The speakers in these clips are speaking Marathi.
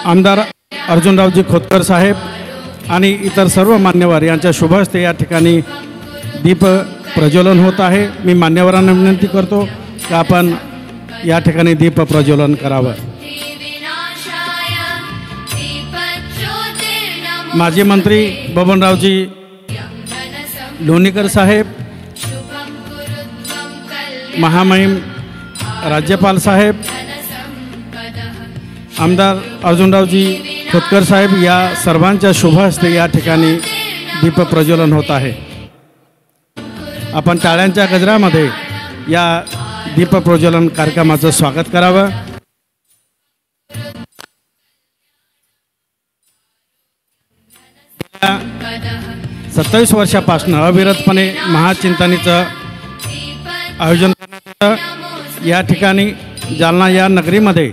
आमदार अर्जुनरावजी खोतकर साहेब आणि इतर सर्व मान्यवर यांच्या शुभ हस्ते या ठिकाणी दीप प्रज्वलन होत आहे। मी मान्यवरांना विनंती करतो की आपण या ठिकाणी दीप प्रज्वलन करावं। माजी मंत्री बबनरावजी लोणीकर साहेब, महामहिम राज्यपाल साहेब, आमदार अर्जुनरावजी खोतकर साहेब या सर्वांच्या शुभ हस्ते या ठिकाणी दीप प्रज्वलन होत आहे। आपण टाळ्यांच्या गजरामध्ये या दीप प्रज्वलन कार्यक्रमाचं स्वागत करावं। 27 वर्षापासून अविरतपणे महाचिंतनीचं आयोजन करण्यात येतं। या ठिकाणी जालना या नगरीमध्ये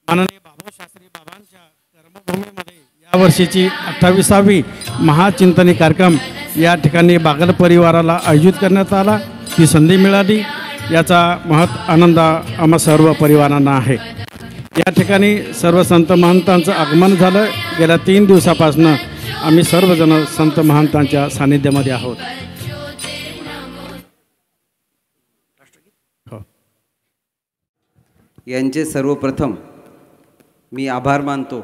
माननीय बाबूशास्त्री बाबांच्या कर्मभूमीमध्ये यावर्षीची 28वी महाचिंतनी कार्यक्रम या ठिकाणी बागल परिवाराला आयोजित करण्यात आला। ही संधी मिळाली याचा महत् आनंद आम्हा सर्व परिवारांना आहे। या ठिकाणी सर्व संत महंतांचं आगमन झालं। गेल्या 3 दिवसापासून आम्ही सर्वजण संत महंतांच्या सानिध्यामध्ये आहोत। यांचे सर्वप्रथम मी आभार मानतो।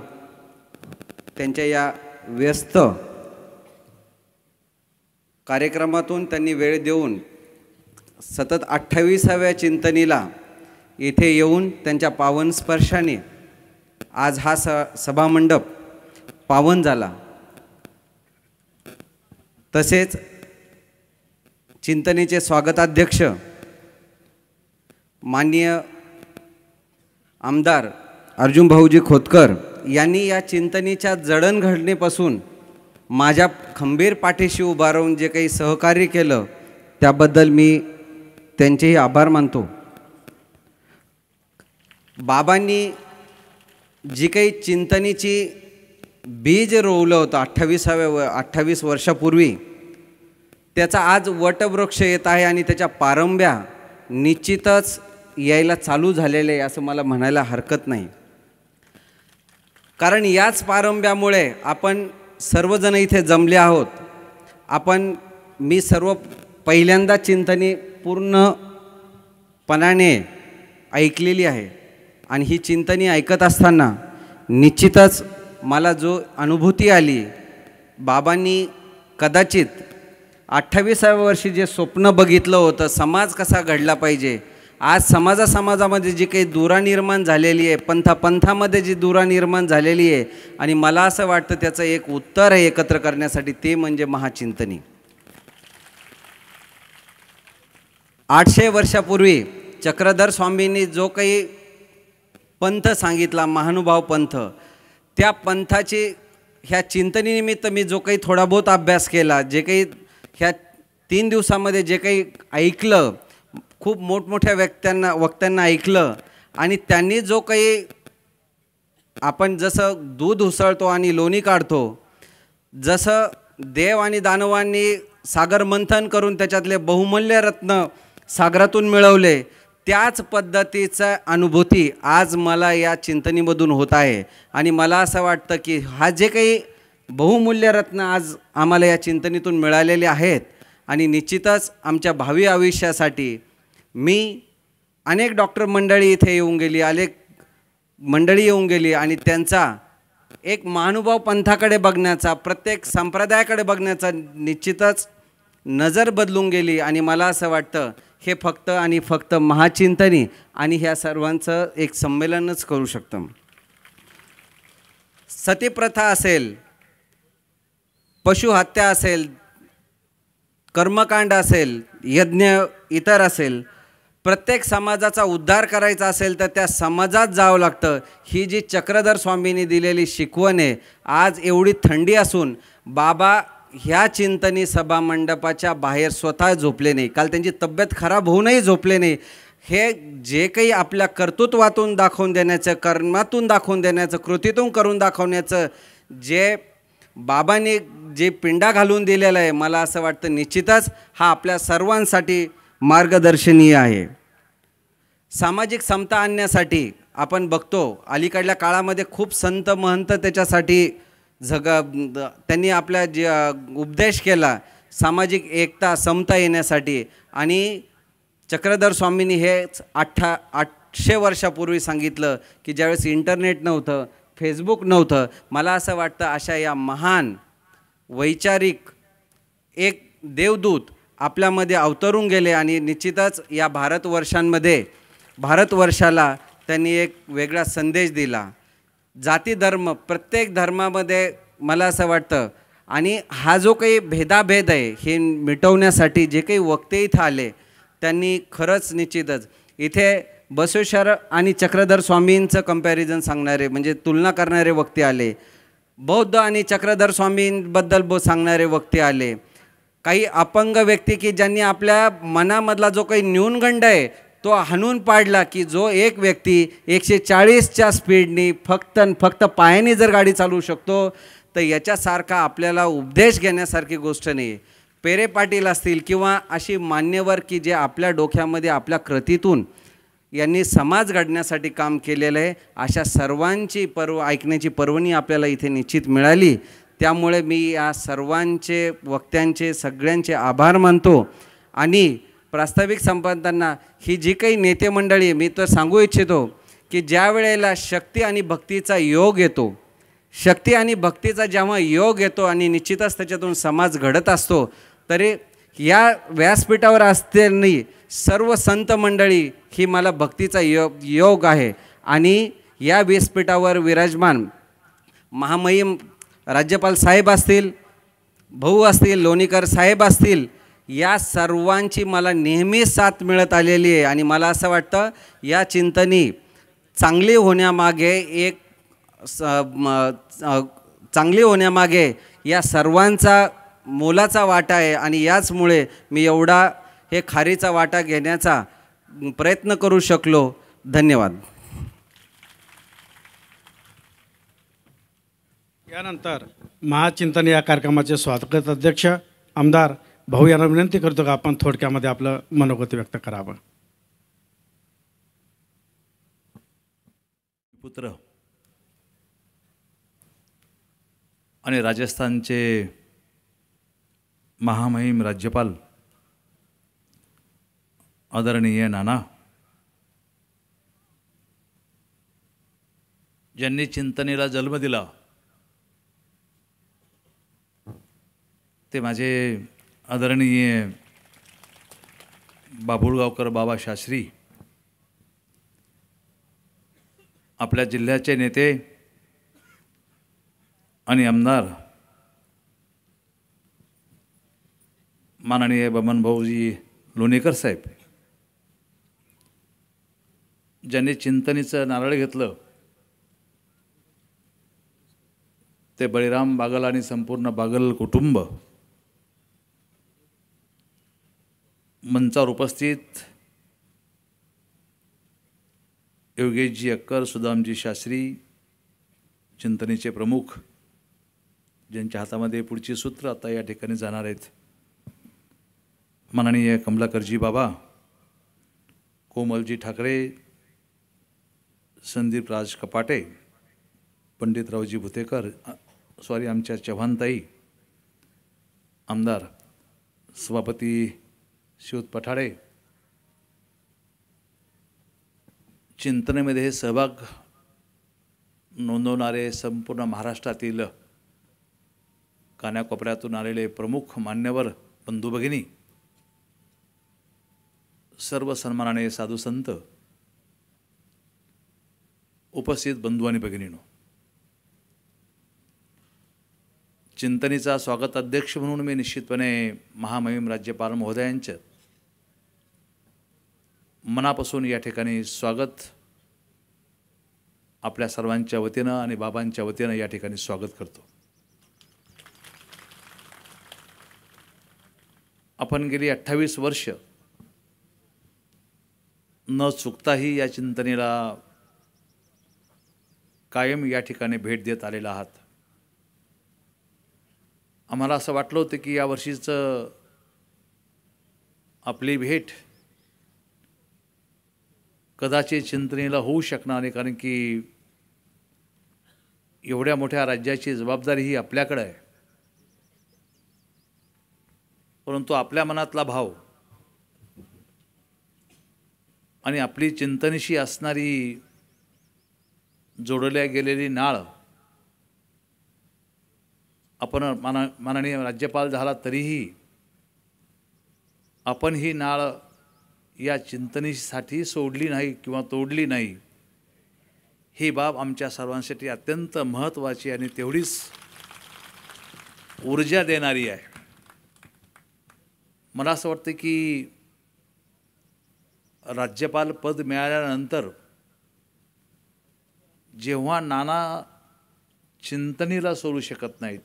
त्यांच्या या व्यस्त कार्यक्रमातून त्यांनी वेळ देऊन सतत 28व्या चिंतनीला येथे येऊन त्यांच्या पावन स्पर्शाने आज हा सभामंडप पावन झाला। तसेच चिंतनेचे स्वागताध्यक्ष माननीय आमदार अर्जुन भाऊजी खोतकर यांनी या चिंतनेच्या जडणघडणीपासून माझ्या खंबीर पाठीशी उभा राहून जे काही सहकार्य केलं त्याबद्दल मी त्यांचेही आभार मानतो। बाबांनी जी काही चिंतनेची बीज रोवलं होतं 28 वर्षापूर्वी त्याचा आज वटवृक्ष येत आहे आणि त्याच्या पारंब्या निश्चितच यायला चालू झालेले आहे असं मला म्हणायला हरकत नाही। कारण याच पारंब्यामुळे आपण सर्वजण इथे जमले आहोत। मी सर्व पहिल्यांदा चिंतनी पूर्णपणाने ऐकलेली आहे आणि ही चिंतनी ऐकत असताना निश्चितच मला जो अनुभूती आली, बाबांनी कदाचित 28व्या वर्षी जे स्वप्न बघितलं होतं समाज कसा घडला पाहिजे, आज समाजामध्ये जी काही दुरा निर्माण झालेली आहे, पंथामध्ये जी दुरा निर्माण झालेली आहे आणि मला असं वाटतं त्याचं एक उत्तर आहे एकत्र करण्यासाठी, ते म्हणजे महाचिंतनी। 800 वर्षापूर्वी चक्रधर स्वामींनी जो काही पंथ सांगितला, महानुभाव पंथ, त्या पंथाची ह्या चिंतनेनिमित्त मी जो काही थोडा बहुत अभ्यास केला, जे काही ह्या 3 दिवसामध्ये जे काही ऐकलं, खूप मोठमोठ्या वक्त्यांना ऐकलं आणि त्यांनी जो काही आपण जसं दूध उसळतो आणि लोणी काढतो, जसं देव आणि दानवांनी सागर मंथन करून त्याच्यातले बहुमूल्य रत्न सागरातून मिळवले, त्याच पद्धतीचा अनुभूती आज मला या चिंतनीमधून होत आहे। आणि मला असं वाटतं की हा जे काही बहुमूल्य रत्न आज आम्हाला या चिंतनीतून मिळालेले आहेत आणि निश्चितच आमच्या भावी आयुष्यासाठी मी अनेक डॉक्टर मंडळी इथे येऊन गेली, अनेक मंडळी येऊन गेली आणि त्यांचा एक महानुभाव पंथाकडे बघण्याचा, प्रत्येक संप्रदायाकडे बघण्याचा निश्चितच नजर बदलून गेली। आणि मला असं वाटतं हे फक्त आणि फक्त महाचिंतनी आणि ह्या सर्वांचं एक संमेलनच करू शकतं। सतीप्रथा असेल, पशुहत्या असेल, कर्मकांड असेल, यज्ञ इतर असेल, प्रत्येक समाजाचा उद्धार करायचा असेल तर त्या समाजात जावं लागतं। ही जी चक्रधर स्वामींनी दिलेली शिकवण आहे, आज एवढी थंडी असून बाबा ह्या चिंतनी सभा मंडपाच्या बाहेर स्वतः झोपले नाही, काल त्यांची तब्येत खराब होऊनही झोपले नाही। हे जे काही आपल्या कर्तृत्वातून दाखवून देण्याचं, कर्मातून दाखवून देण्याचं, कृतीतून करून दाखवण्याचं जे बाबांनी जे पिंडा घालून दिलेलं आहे, मला असं वाटतं निश्चितच हा आपल्या सर्वांसाठी मार्गदर्शनीय आहे। सामाजिक समता आणण्यासाठी आपण बघतो अलीकडल्या काळामध्ये खूप संत महंत त्याच्यासाठी त्यांनी आपला जे उपदेश केला सामाजिक एकता समता येण्यासाठी. आणि चक्रधर स्वामींनी हेच 800 वर्षापूर्वी सांगितलं की ज्यावेळेस इंटरनेट नव्हतं, फेसबुक नव्हतं. मला असं वाटतं अशा या महान वैचारिक एक देवदूत आपल्यामध्ये अवतरून गेले आणि निश्चितच या भारतवर्षाला त्यांनी एक वेगळा संदेश दिला. जाती धर्म प्रत्येक धर्मामध्ये मला असं वाटतं आणि हा जो काही भेदाभेद आहे हे मिटवण्यासाठी जे काही वक्ते इथं आले त्यांनी खरंच निश्चितच इथे बसवेश्वर आणि चक्रधर स्वामींचं कंपॅरिझन सांगणारे म्हणजे तुलना करणारे वक्ते आले. बौद्ध आणि चक्रधर स्वामींबद्दल सांगणारे वक्ते आले. काही अपंग व्यक्ती की ज्यांनी आपल्या मनामधला जो काही न्यूनगंड आहे तो हाणून पाडला की जो एक व्यक्ती 140च्या स्पीडनी फक्त पायाने जर गाडी चालवू शकतो तर याच्यासारखा आपल्याला उपदेश घेण्यासारखी गोष्ट नाही. पेरे पाटील असतील किंवा अशी मान्यवर की जे आपल्या डोक्यामध्ये आपल्या कृतीतून यांनी समाज घडण्यासाठी काम केलेलं आहे. अशा सर्वांची ऐकण्याची पर्वणी आपल्याला इथे निश्चित मिळाली. त्यामुळे मी या सर्वांचे वक्त्यांचे सगळ्यांचे आभार मानतो. आणि प्रास्ताविक संपन्नांना ही जी काही नेते मंडळी मी तर सांगू इच्छितो की ज्या वेळेला शक्ती आणि भक्तीचा योग येतो, शक्ती आणि भक्तीचा जेव्हा योग येतो आणि निश्चितच त्याच्यातून समाज घडत असतो, तरी या व्यासपीठावर असताना सर्व संत मंडळी ही मला भक्तीचा योग आहे. आणि या व्यासपीठावर विराजमान महामहिम राज्यपाल साहेब असतील, भाऊ असतील, लोणीकर साहेब असतील, या सर्वांची मला नेहमी साथ मिळत आलेली आहे. आणि मला असं वाटतं या चिंतनी चांगली होण्यामागे या सर्वांचा मोलाचा वाटा आहे. आणि याचमुळे मी एवढा हे खारीचा वाटा घेण्याचा प्रयत्न करू शकलो. धन्यवाद. यानंतर महाचिंतन या कार्यक्रमाचे स्वागत अध्यक्ष आमदार भाऊ यांना विनंती करतो की आपण थोडक्यामध्ये आपलं मनोगत व्यक्त करावं. पुत्र आणि राजस्थानचे महामहिम राज्यपाल आदरणीय नाना, ज्यांनी चिंतनेला जन्म दिला ते माझे आदरणीय बाभुळगावकर बाबा शास्त्री, आपल्या जिल्ह्याचे नेते आणि आमदार माननीय बबन भाऊजी लोणीकर साहेब, ज्यांनी चिंतनीचं नारळ घेतलं ते बळीराम बागल आणि संपूर्ण बागल कुटुंब, मंचावर उपस्थित योगेशजी अक्कर, सुदामजी शास्त्री, चिंतनेचे प्रमुख, ज्यांच्या हातामध्ये पुढची सूत्र आता या ठिकाणी जाणार आहेत, माननीय कमलाकरजी बाबा, कोमलजी ठाकरे, संदीप राज कपाटे, पंडितरावजी भुतेकर, आमच्या चव्हाणताई, आमदार सभापती शिवत पठाडे, चिंतनेमध्ये सहभाग नोंदवणारे संपूर्ण महाराष्ट्रातील कानाकोपऱ्यातून आलेले प्रमुख मान्यवर बंधू भगिनी, सर्व सन्मानाने साधू संत, उपस्थित बंधू आणि भगिनींनो, चिंतनीचा स्वागत अध्यक्ष म्हणून मी निश्चितपणे महामहिम राज्यपाल महोदयांचे मनापासून या ठिकाणी स्वागत आपल्या सर्वांच्या वतीनं आणि बाबांच्या वतीनं या ठिकाणी स्वागत करतो. आपण गेली 28 वर्ष न चुकताही या चिंतनेला कायम या ठिकाणी भेट देत आलेला आहात. आम्हाला असं वाटलं होतं की यावर्षीचं आपली भेट कदाचित चिंतनीला होऊ शकणार नाही, कारण की एवढ्या मोठ्या राज्याची जबाबदारी ही आपल्याकडे आहे. परंतु आपल्या मनातला भाव आणि आपली चिंतनीशी असणारी जोडल्या गेलेली नाळ, आपण माननीय राज्यपाल झाला तरीही आपण ही नाळ या चिंतनेसाठी सोडली नाही किंवा तोडली नाही, ही बाब आमच्या सर्वांसाठी अत्यंत महत्त्वाची आणि तेवढीच ऊर्जा देणारी आहे. मला असं वाटतं की राज्यपाल पद मिळाल्यानंतर जेव्हा नाना चिंतनीला सोडू शकत नाहीत,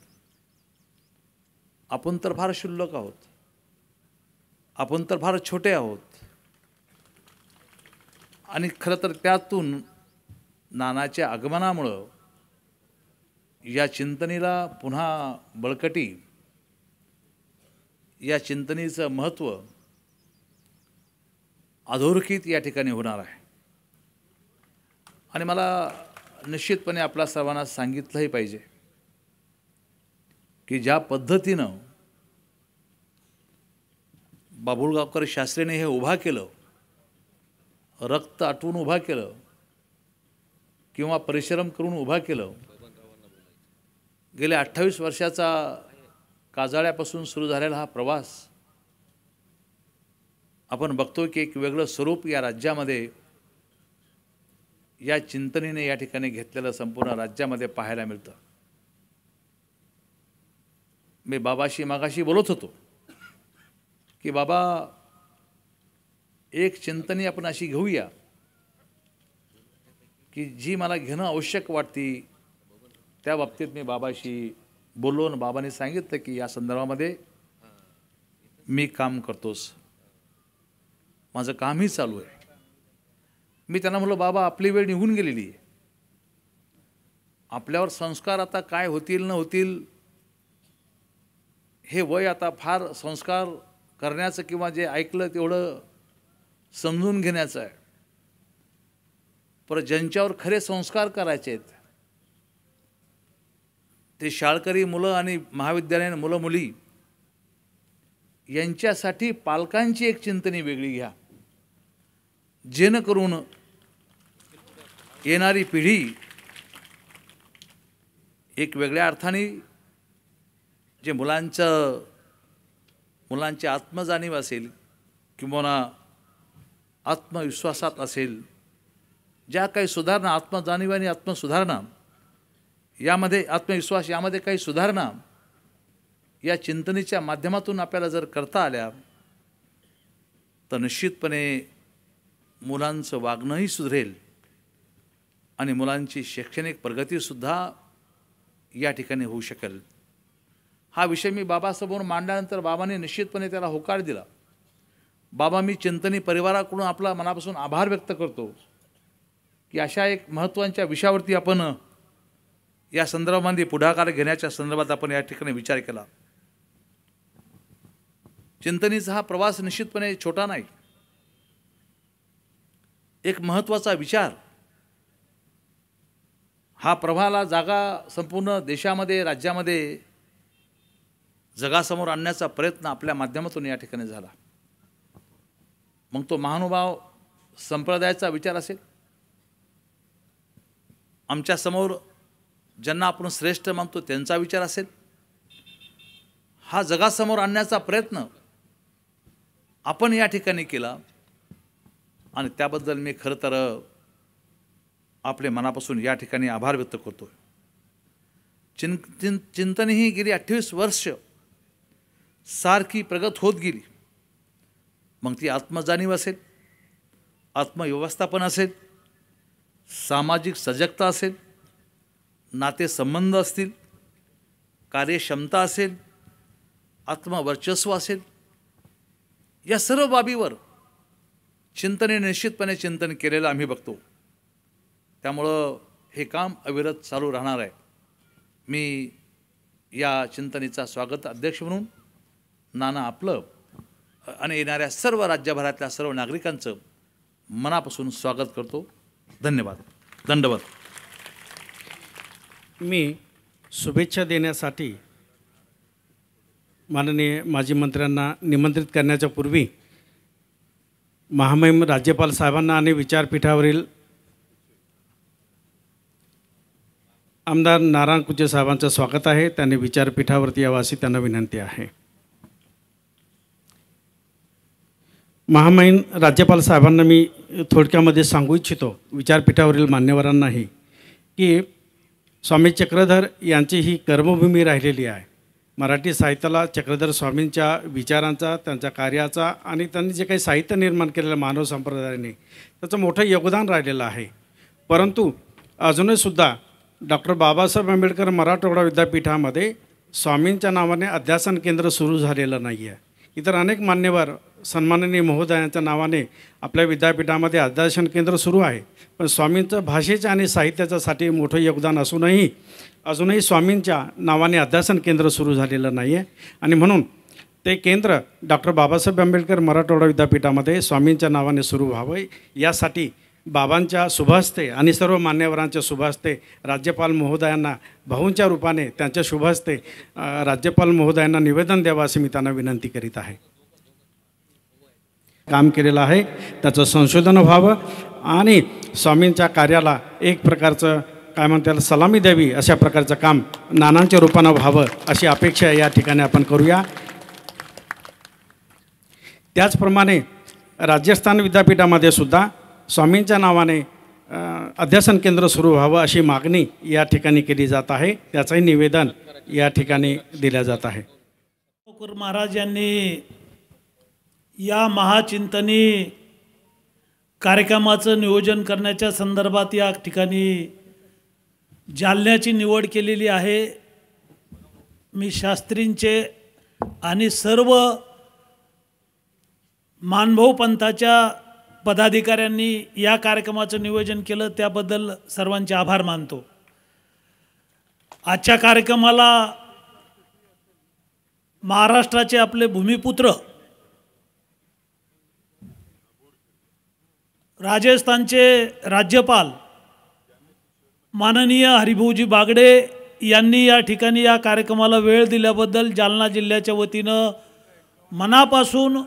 आपण तर फार क्षुल्लक आहोत, आपण तर फार छोटे आहोत, आणि खरं तर त्यातून नानाच्या आगमनामुळं या चिंतनीला पुन्हा बळकटी, या चिंतनीचं महत्त्व अधोरेखित या ठिकाणी होणार आहे. आणि मला निश्चितपणे आपल्या सर्वांना सांगितलंही पाहिजे की ज्या पद्धतीनं बाभुळगावकर शास्त्रीने हे उभा केलं, रक्त आटवून उभा केलं किंवा परिश्रम करून उभा केलं, गेल्या 28 वर्षाचा काजाळ्यापासून सुरू झालेला हा प्रवास आपण बघतो की एक वेगळं स्वरूप या राज्यामध्ये, या चिंतनेने या ठिकाणी घेतलेलं संपूर्ण राज्यामध्ये पाहायला मिळतं. मी बाबाशी मागाशी बोलत होतो की बाबा, एक चिंतनी आपण अशी घेऊया की जी मला घेणं आवश्यक वाटती. त्या बाबतीत मी बाबाशी बोललो आणि बाबांनी सांगितलं की या संदर्भामध्ये मी काम करतोस, माझं कामही चालू आहे. मी त्यांना म्हटलं, बाबा आपली वेळ निघून गेलेली आहे, आपल्यावर संस्कार आता काय होतील न होतील, हे वय आता फार संस्कार करण्याचं किंवा जे ऐकलं तेवढं समजून घेण्याचं आहे. पण ज्यांच्यावर खरे संस्कार करायचे आहेत ते शाळकरी मुलं आणि महाविद्यालयीन मुलं मुली, यांच्यासाठी पालकांची एक चिंतनी वेगळी घ्या, जेणेकरून येणारी पिढी एक वेगळ्या अर्थाने जे मुलांची आत्मजाणीव असेल किंवा आत्मविश्वासात असेल, ज्या काही सुधारणा, आत्मजाणीव आणि आत्मसुधारणा यामध्ये, आत्मविश्वास यामध्ये काही सुधारणा या चिंतनेच्या माध्यमातून आपल्याला जर करता आल्या तर निश्चितपणे मुलांचं वागणंही सुधरेल आणि मुलांची शैक्षणिक प्रगतीसुद्धा या ठिकाणी होऊ शकेल. हा विषय मी बाबासमोर मांडल्यानंतर बाबांनी निश्चितपणे त्याला होकार दिला. बाबा, मी चिंतनी परिवाराकडून आपला मनापासून आभार व्यक्त करतो की अशा एक महत्त्वाच्या विषयावरती आपण या संदर्भामध्ये पुढाकार घेण्याच्या संदर्भात आपण या ठिकाणी विचार केला. चिंतनीचा हा प्रवास निश्चितपणे छोटा नाही, एक महत्त्वाचा विचार. हा प्रभाला जागा संपूर्ण देशामध्ये, राज्यामध्ये, जगासमोर आणण्याचा प्रयत्न आपल्या माध्यमातून या ठिकाणी झाला. मग तो महानुभाव संप्रदायाचा विचार असेल, आमच्यासमोर ज्यांना आपण श्रेष्ठ मानतो त्यांचा विचार असेल, हा जगासमोर आणण्याचा प्रयत्न आपण या ठिकाणी केला आणि त्याबद्दल मी खरं तर आपले मनापासून या ठिकाणी आभार व्यक्त करतो. चिंतन ही गेली 28 वर्ष सारखी प्रगत होत गेली. मग ती आत्मजाणीव असेल, आत्मव्यवस्थापन असेल, सामाजिक सजगता असेल, नातेसंबंध असतील, कार्यक्षमता असेल, आत्मवर्चस्व असेल, या सर्व बाबीवर चिंतने निश्चितपणे चिंतन केलेलं आम्ही बघतो. त्यामुळं हे काम अविरत चालू राहणार आहे. मी या चिंतनेचा स्वागत अध्यक्ष म्हणून नाना आपलं आणि येणाऱ्या सर्व राज्यभरातल्या सर्व नागरिकांचं मनापासून स्वागत करतो. धन्यवाद. दंडवत. मी शुभेच्छा देण्यासाठी माननीय माजी मंत्र्यांना निमंत्रित करण्याच्या पूर्वी महामहिम राज्यपाल साहेबांना आणि विचारपीठावरील आमदार नारायण कुचे साहेबांचं स्वागत आहे. त्यांनी विचारपीठावरती यावं अशी त्यांना विनंती आहे. महामहिम राज्यपाल साहेबांना मी थोडक्यामध्ये सांगू इच्छितो, विचारपीठावरील मान्यवरांनाही, की स्वामी चक्रधर यांची ही कर्मभूमी राहिलेली आहे. मराठी साहित्याला चक्रधर स्वामींच्या विचारांचा, त्यांच्या कार्याचा आणि त्यांनी जे काही साहित्य निर्माण केलेलं मानव संप्रदायाने त्याचं मोठं योगदान राहिलेलं आहे. परंतु अजूनहीसुद्धा डॉक्टर बाबासाहेब आंबेडकर मराठवाडा विद्यापीठामध्ये स्वामींच्या नावाने अध्यासन केंद्र सुरू झालेलं नाही आहे. इतर अनेक मान्यवर सन्माननीय महोदयांच्या नावाने आपल्या विद्यापीठामध्ये अध्यासन केंद्र सुरू आहे. पण स्वामींचं भाषेच्या आणि साहित्याच्यासाठी मोठं योगदान असूनही अजूनही स्वामींच्या नावाने अध्यासन केंद्र सुरू झालेलं नाही आहे. आणि म्हणून ते केंद्र डॉक्टर बाबासाहेब आंबेडकर मराठवाडा विद्यापीठामध्ये स्वामींच्या नावाने सुरू व्हावे, यासाठी बाबांच्या शुभहस्ते आणि सर्व मान्यवरांच्या शुभहस्ते राज्यपाल महोदयांना भाऊंच्या रूपाने त्यांच्या शुभहस्ते राज्यपाल महोदयांना निवेदन द्यावं अशी मी त्यांना विनंती करीत आहे. काम केलेलं आहे त्याचं संशोधन व्हावं आणि स्वामींच्या कार्याला एक प्रकारचं काय म्हणतात सलामी द्यावी, अशा प्रकारचं काम नानांच्या रूपानं व्हावं अशी अपेक्षा या ठिकाणी आपण करूया. त्याचप्रमाणे राजस्थान विद्यापीठामध्ये सुद्धा स्वामींच्या नावाने अध्यासन केंद्र सुरू व्हावं अशी मागणी या ठिकाणी केली जात आहे. त्याचंही निवेदन या ठिकाणी दिलं जात आहे. महाराज यांनी या महाचिंतनी कार्यक्रमाचं नियोजन करण्याच्या संदर्भात या ठिकाणी जालन्याची निवड केलेली आहे. मी शास्त्रींचे आणि सर्व मानभाऊ पंथाच्या पदाधिकाऱ्यांनी या कार्यक्रमाचं नियोजन केलं, त्याबद्दल सर्वांचे आभार मानतो. आजच्या कार्यक्रमाला महाराष्ट्राचे आपले भूमिपुत्र राजस्थानचे राज्यपाल माननीय हरिभाऊजी बागडे यांनी या ठिकाणी या कार्यक्रमाला वेळ दिल्याबद्दल जालना जिल्ह्याच्या वतीनं मनापासून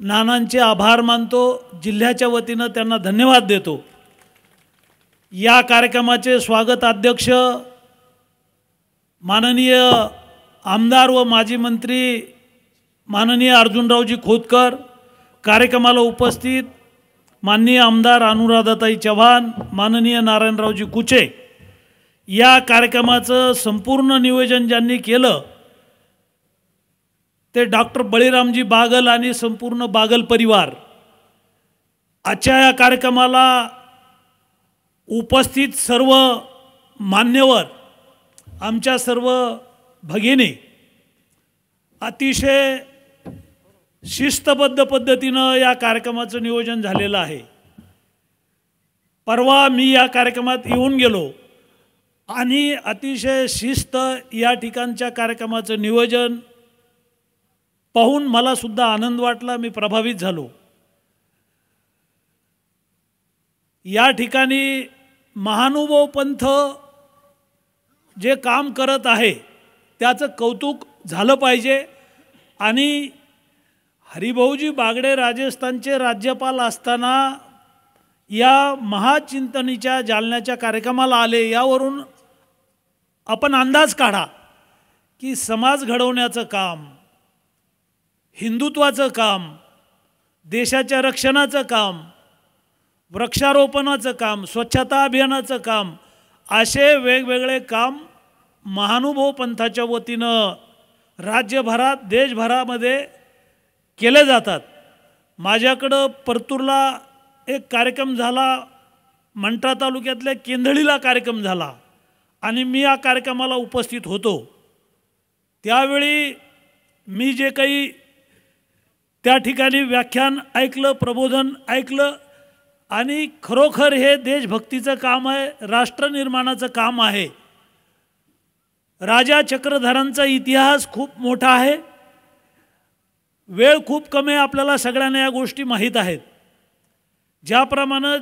नानांचे आभार मानतो. जिल्ह्याच्या वतीनं त्यांना धन्यवाद देतो. या कार्यक्रमाचे स्वागत अध्यक्ष माननीय आमदार व माजी मंत्री माननीय अर्जुनरावजी खोतकर, कार्यक्रमाला उपस्थित माननीय आमदार अनुराधाताई चव्हाण, माननीय नारायणरावजी कुचे, या कार्यक्रमाचं संपूर्ण नियोजन ज्यांनी केलं ते डॉक्टर बळीरामजी बागल आणि संपूर्ण बागल परिवार. आजच्या या कार्यक्रमाला उपस्थित सर्व मान्यवर, आमच्या सर्व भगिनी, अतिशय शिस्तबद्ध पद्धतीनं या कार्यक्रमाचं नियोजन झालेलं आहे. परवा मी या कार्यक्रमात येऊन गेलो आणि अतिशय शिस्त या ठिकाणच्या कार्यक्रमाचं नियोजन पाहून मला सुद्धा आनंद वाटला. मी प्रभावित झालो. या ठिकाणी महानुभाव पंथ जे काम करत आहे त्याचं कौतुक झालं पाहिजे. आणि हरिभाऊजी बागडे राजस्थानचे राज्यपाल असताना या महाचिंतनीच्या जालन्याच्या कार्यक्रमाला आले, यावरून आपण अंदाज काढा की समाज घडवण्याचं काम, हिंदुत्वाचं काम, देशाच्या रक्षणाचं काम, वृक्षारोपणाचं काम, स्वच्छता अभियानाचं काम, असे वेगवेगळे काम महानुभाव पंथाच्या वतीनं राज्यभरात देशभरामध्ये केले जातात. माझ्याकडं परतूरला एक कार्यक्रम झाला, मंठा तालुक्यातल्या केंदळीला कार्यक्रम झाला आणि मी या कार्यक्रमाला उपस्थित होतो. त्यावेळी मी जे काही त्या ठिकाणी व्याख्यान ऐकलं, प्रबोधन ऐकलं आणि खरोखर हे देशभक्तीचं काम आहे, राष्ट्रनिर्माणाचं काम आहे. राजा चक्रधरांचा इतिहास खूप मोठा आहे. वेळ खूप कमी, आपल्याला सगळ्यांना या गोष्टी माहीत आहेत. ज्याप्रमाणे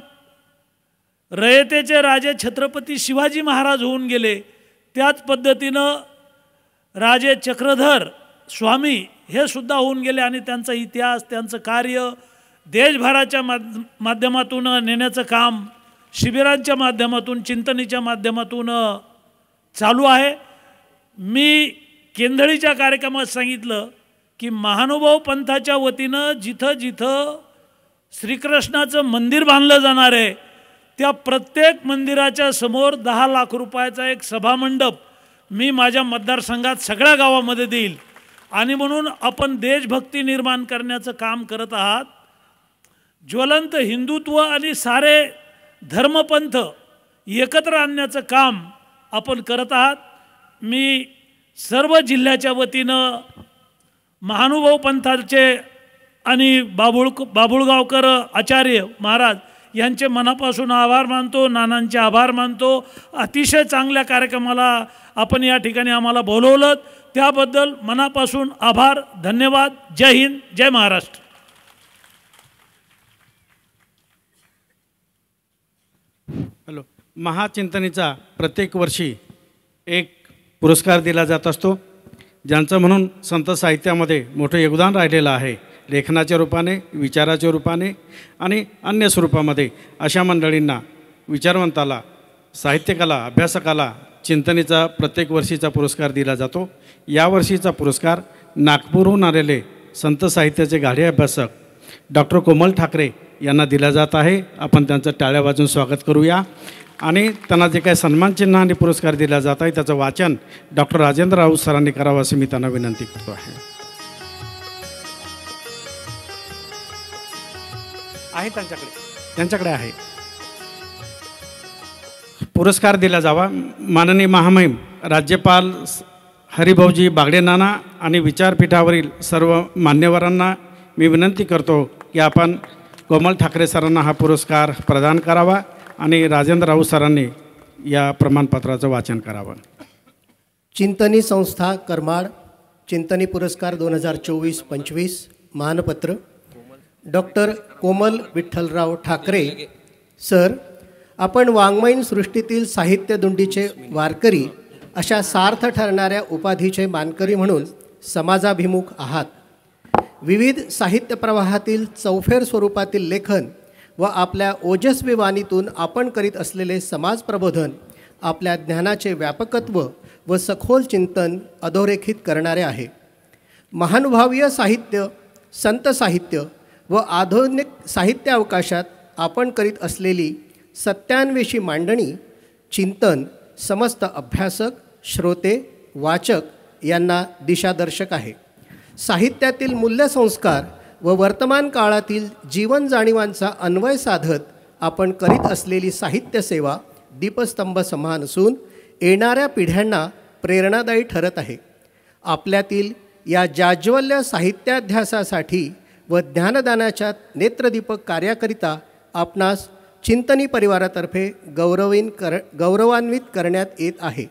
रयतेचे राजे छत्रपती शिवाजी महाराज होऊन गेले, त्याच पद्धतीनं राजे चक्रधर स्वामी हे सुद्धा होऊन गेले आणि त्यांचा इतिहास, त्यांचं कार्य देशभराच्या माध्यमातून नेण्याचं काम शिबिरांच्या माध्यमातून, चिंतनीच्या माध्यमातून चालू आहे. मी केंदळीच्या कार्यक्रमात सांगितलं की महानुभाव पंथाच्या वतीनं जिथं जिथं श्रीकृष्णाचं मंदिर बांधलं जाणार आहे, त्या प्रत्येक मंदिराच्या समोर 10 लाख रुपयाचा एक सभामंडप मी माझ्या मतदारसंघात सगळ्या गावामध्ये देईल. आणि म्हणून आपण देशभक्ती निर्माण करण्याचं काम करत आहात. ज्वलंत हिंदुत्व आणि सारे धर्मपंथ एकत्र आणण्याचं काम आपण करत आहात. मी सर्व जिल्ह्याच्या वतीनं महानुभाव पंथाचे आणि बाबुळगावकर आचार्य महाराज यांचे मनापासून आभार मानतो, नानांचे आभार मानतो. अतिशय चांगल्या कार्यक्रमाला आपण या ठिकाणी आम्हाला बोलवलं, त्याबद्दल मनापासून आभार, धन्यवाद. जय हिंद, जय महाराष्ट्र. हॅलो. महाचिंतनीचा प्रत्येक वर्षी एक पुरस्कार दिला जात असतो, ज्यांचं म्हणून संत साहित्यामध्ये मोठं योगदान राहिलेलं आहे. लेखनाच्या रूपाने, विचाराच्या रूपाने आणि अन्य स्वरूपामध्ये अशा मंडळींना, विचारवंताला, साहित्यकाला, अभ्यासकाला चिंतनीचा प्रत्येक वर्षीचा पुरस्कार दिला जातो. यावर्षीचा पुरस्कार नागपूरहून आलेले संत साहित्याचे गाढे अभ्यासक डॉक्टर कोमल ठाकरे यांना दिला जात आहे. आपण त्यांचं टाळ्या वाजून स्वागत करूया. आणि त्यांना जे काही सन्मानचिन्ह आणि पुरस्कार दिला जात आहे त्याचं वाचन डॉक्टर राजेंद्र राऊत सरांनी करावं अशी मी त्यांना विनंती करतो आहे. त्यांच्याकडे आहे. पुरस्कार दिला जावा. माननीय महामहिम राज्यपाल हरिभाऊजी बागडे नाना आणि विचारपीठावरील सर्व मान्यवरांना मी विनंती करतो की आपण कोमल ठाकरे सरांना हा पुरस्कार प्रदान करावा आणि राजेंद्र राऊत सरांनी या प्रमाणपत्राचं वाचन करावं. चिंतनी संस्था करमाड चिंतनी पुरस्कार 2024-25 मानपत्र डॉक्टर कोमल विठ्ठलराव ठाकरे सर, आपण वाङ्मयीन सृष्टीतील साहित्य दुंडीचे वारकरी अशा सार्थ ठरणाऱ्या उपाधीचे मानकरी म्हणून समाजाभिमुख आहात. विविध साहित्य प्रवाहातील चौफेर स्वरूपातील लेखन व आपल्या ओजस्वी वाणीतून आपण करीत असलेले समाज प्रबोधन आपल्या ज्ञानाचे व्यापकत्व व सखोल चिंतन अधोरेखित करणारे आहे. महानुभावीय साहित्य, संत साहित्य व आधुनिक साहित्य अवकाशात आपण करीत असलेली सत्यान्वेषी मांडणी, चिंतन समस्त अभ्यासक, श्रोते, वाचक यांना दिशादर्शक आहे. साहित्यातील मूल्यसंस्कार व वर्तमान काळातील जीवन जाणीवांचा अन्वय साधत आपण करीत असलेली साहित्यसेवा दीपस्तंभ समान असून येणाऱ्या पिढ्यांना प्रेरणादायी ठरत आहे. आपल्यातील या जाज्वल्य साहित्याध्यासासाठी व ज्ञानदानाच्या नेत्रदीपक कार्याकरिता आपणास चिंतनी परिवारातर्फे गौरवान्वित करण्यात येत आहे.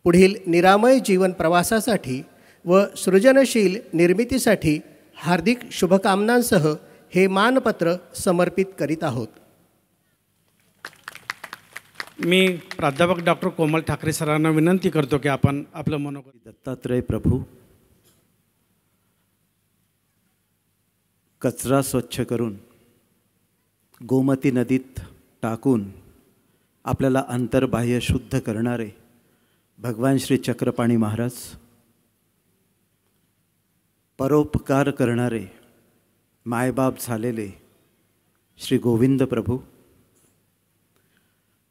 पुढील निरामय जीवन प्रवासासाठी व सृजनशील निर्मितीसाठी हार्दिक शुभकामनांसह हे मानपत्र समर्पित करीत आहोत. मी प्राध्यापक डॉक्टर कोमल ठाकरे सरांना विनंती करतो की आपण आपलं मनोगत. दत्तात्रय प्रभू, कचरा स्वच्छ करून गोमती नदीत टाकून आपल्याला अंतर्बाह्य शुद्ध करणारे भगवान श्री चक्रपाणी महाराज, परोपकार करणारे मायबाप झालेले श्री गोविंद प्रभू,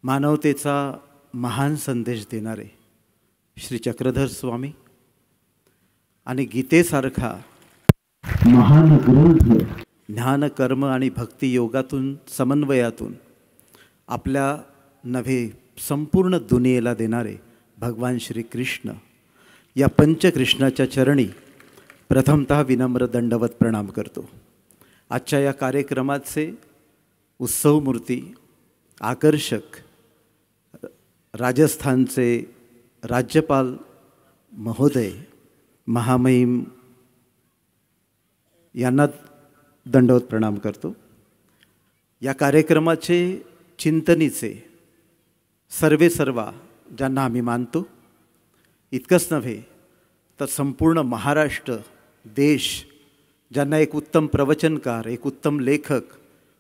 मानवतेचा महान संदेश देणारे श्री चक्रधर स्वामी आणि गीतेसारखा महान ग्रंथ ज्ञान, कर्म आणि भक्ती योगातून समन्वयातून आपल्या नव्हे संपूर्ण दुनियेला देणारे भगवान श्री कृष्ण, या पंचकृष्णाच्या चरणी प्रथमतः विनम्र दंडवत प्रणाम करतो. आजच्या या कार्यक्रमाचे उत्सवमूर्ती, आकर्षक राजस्थानचे राज्यपाल महोदय महामहिम यांना दंडवत प्रणाम करतो. या कार्यक्रमाचे चिंतनीचे सर्वा ज्यांना आम्ही मानतो, इतकंच नव्हे तर संपूर्ण महाराष्ट्र देश ज्यांना एक उत्तम प्रवचनकार, एक उत्तम लेखक,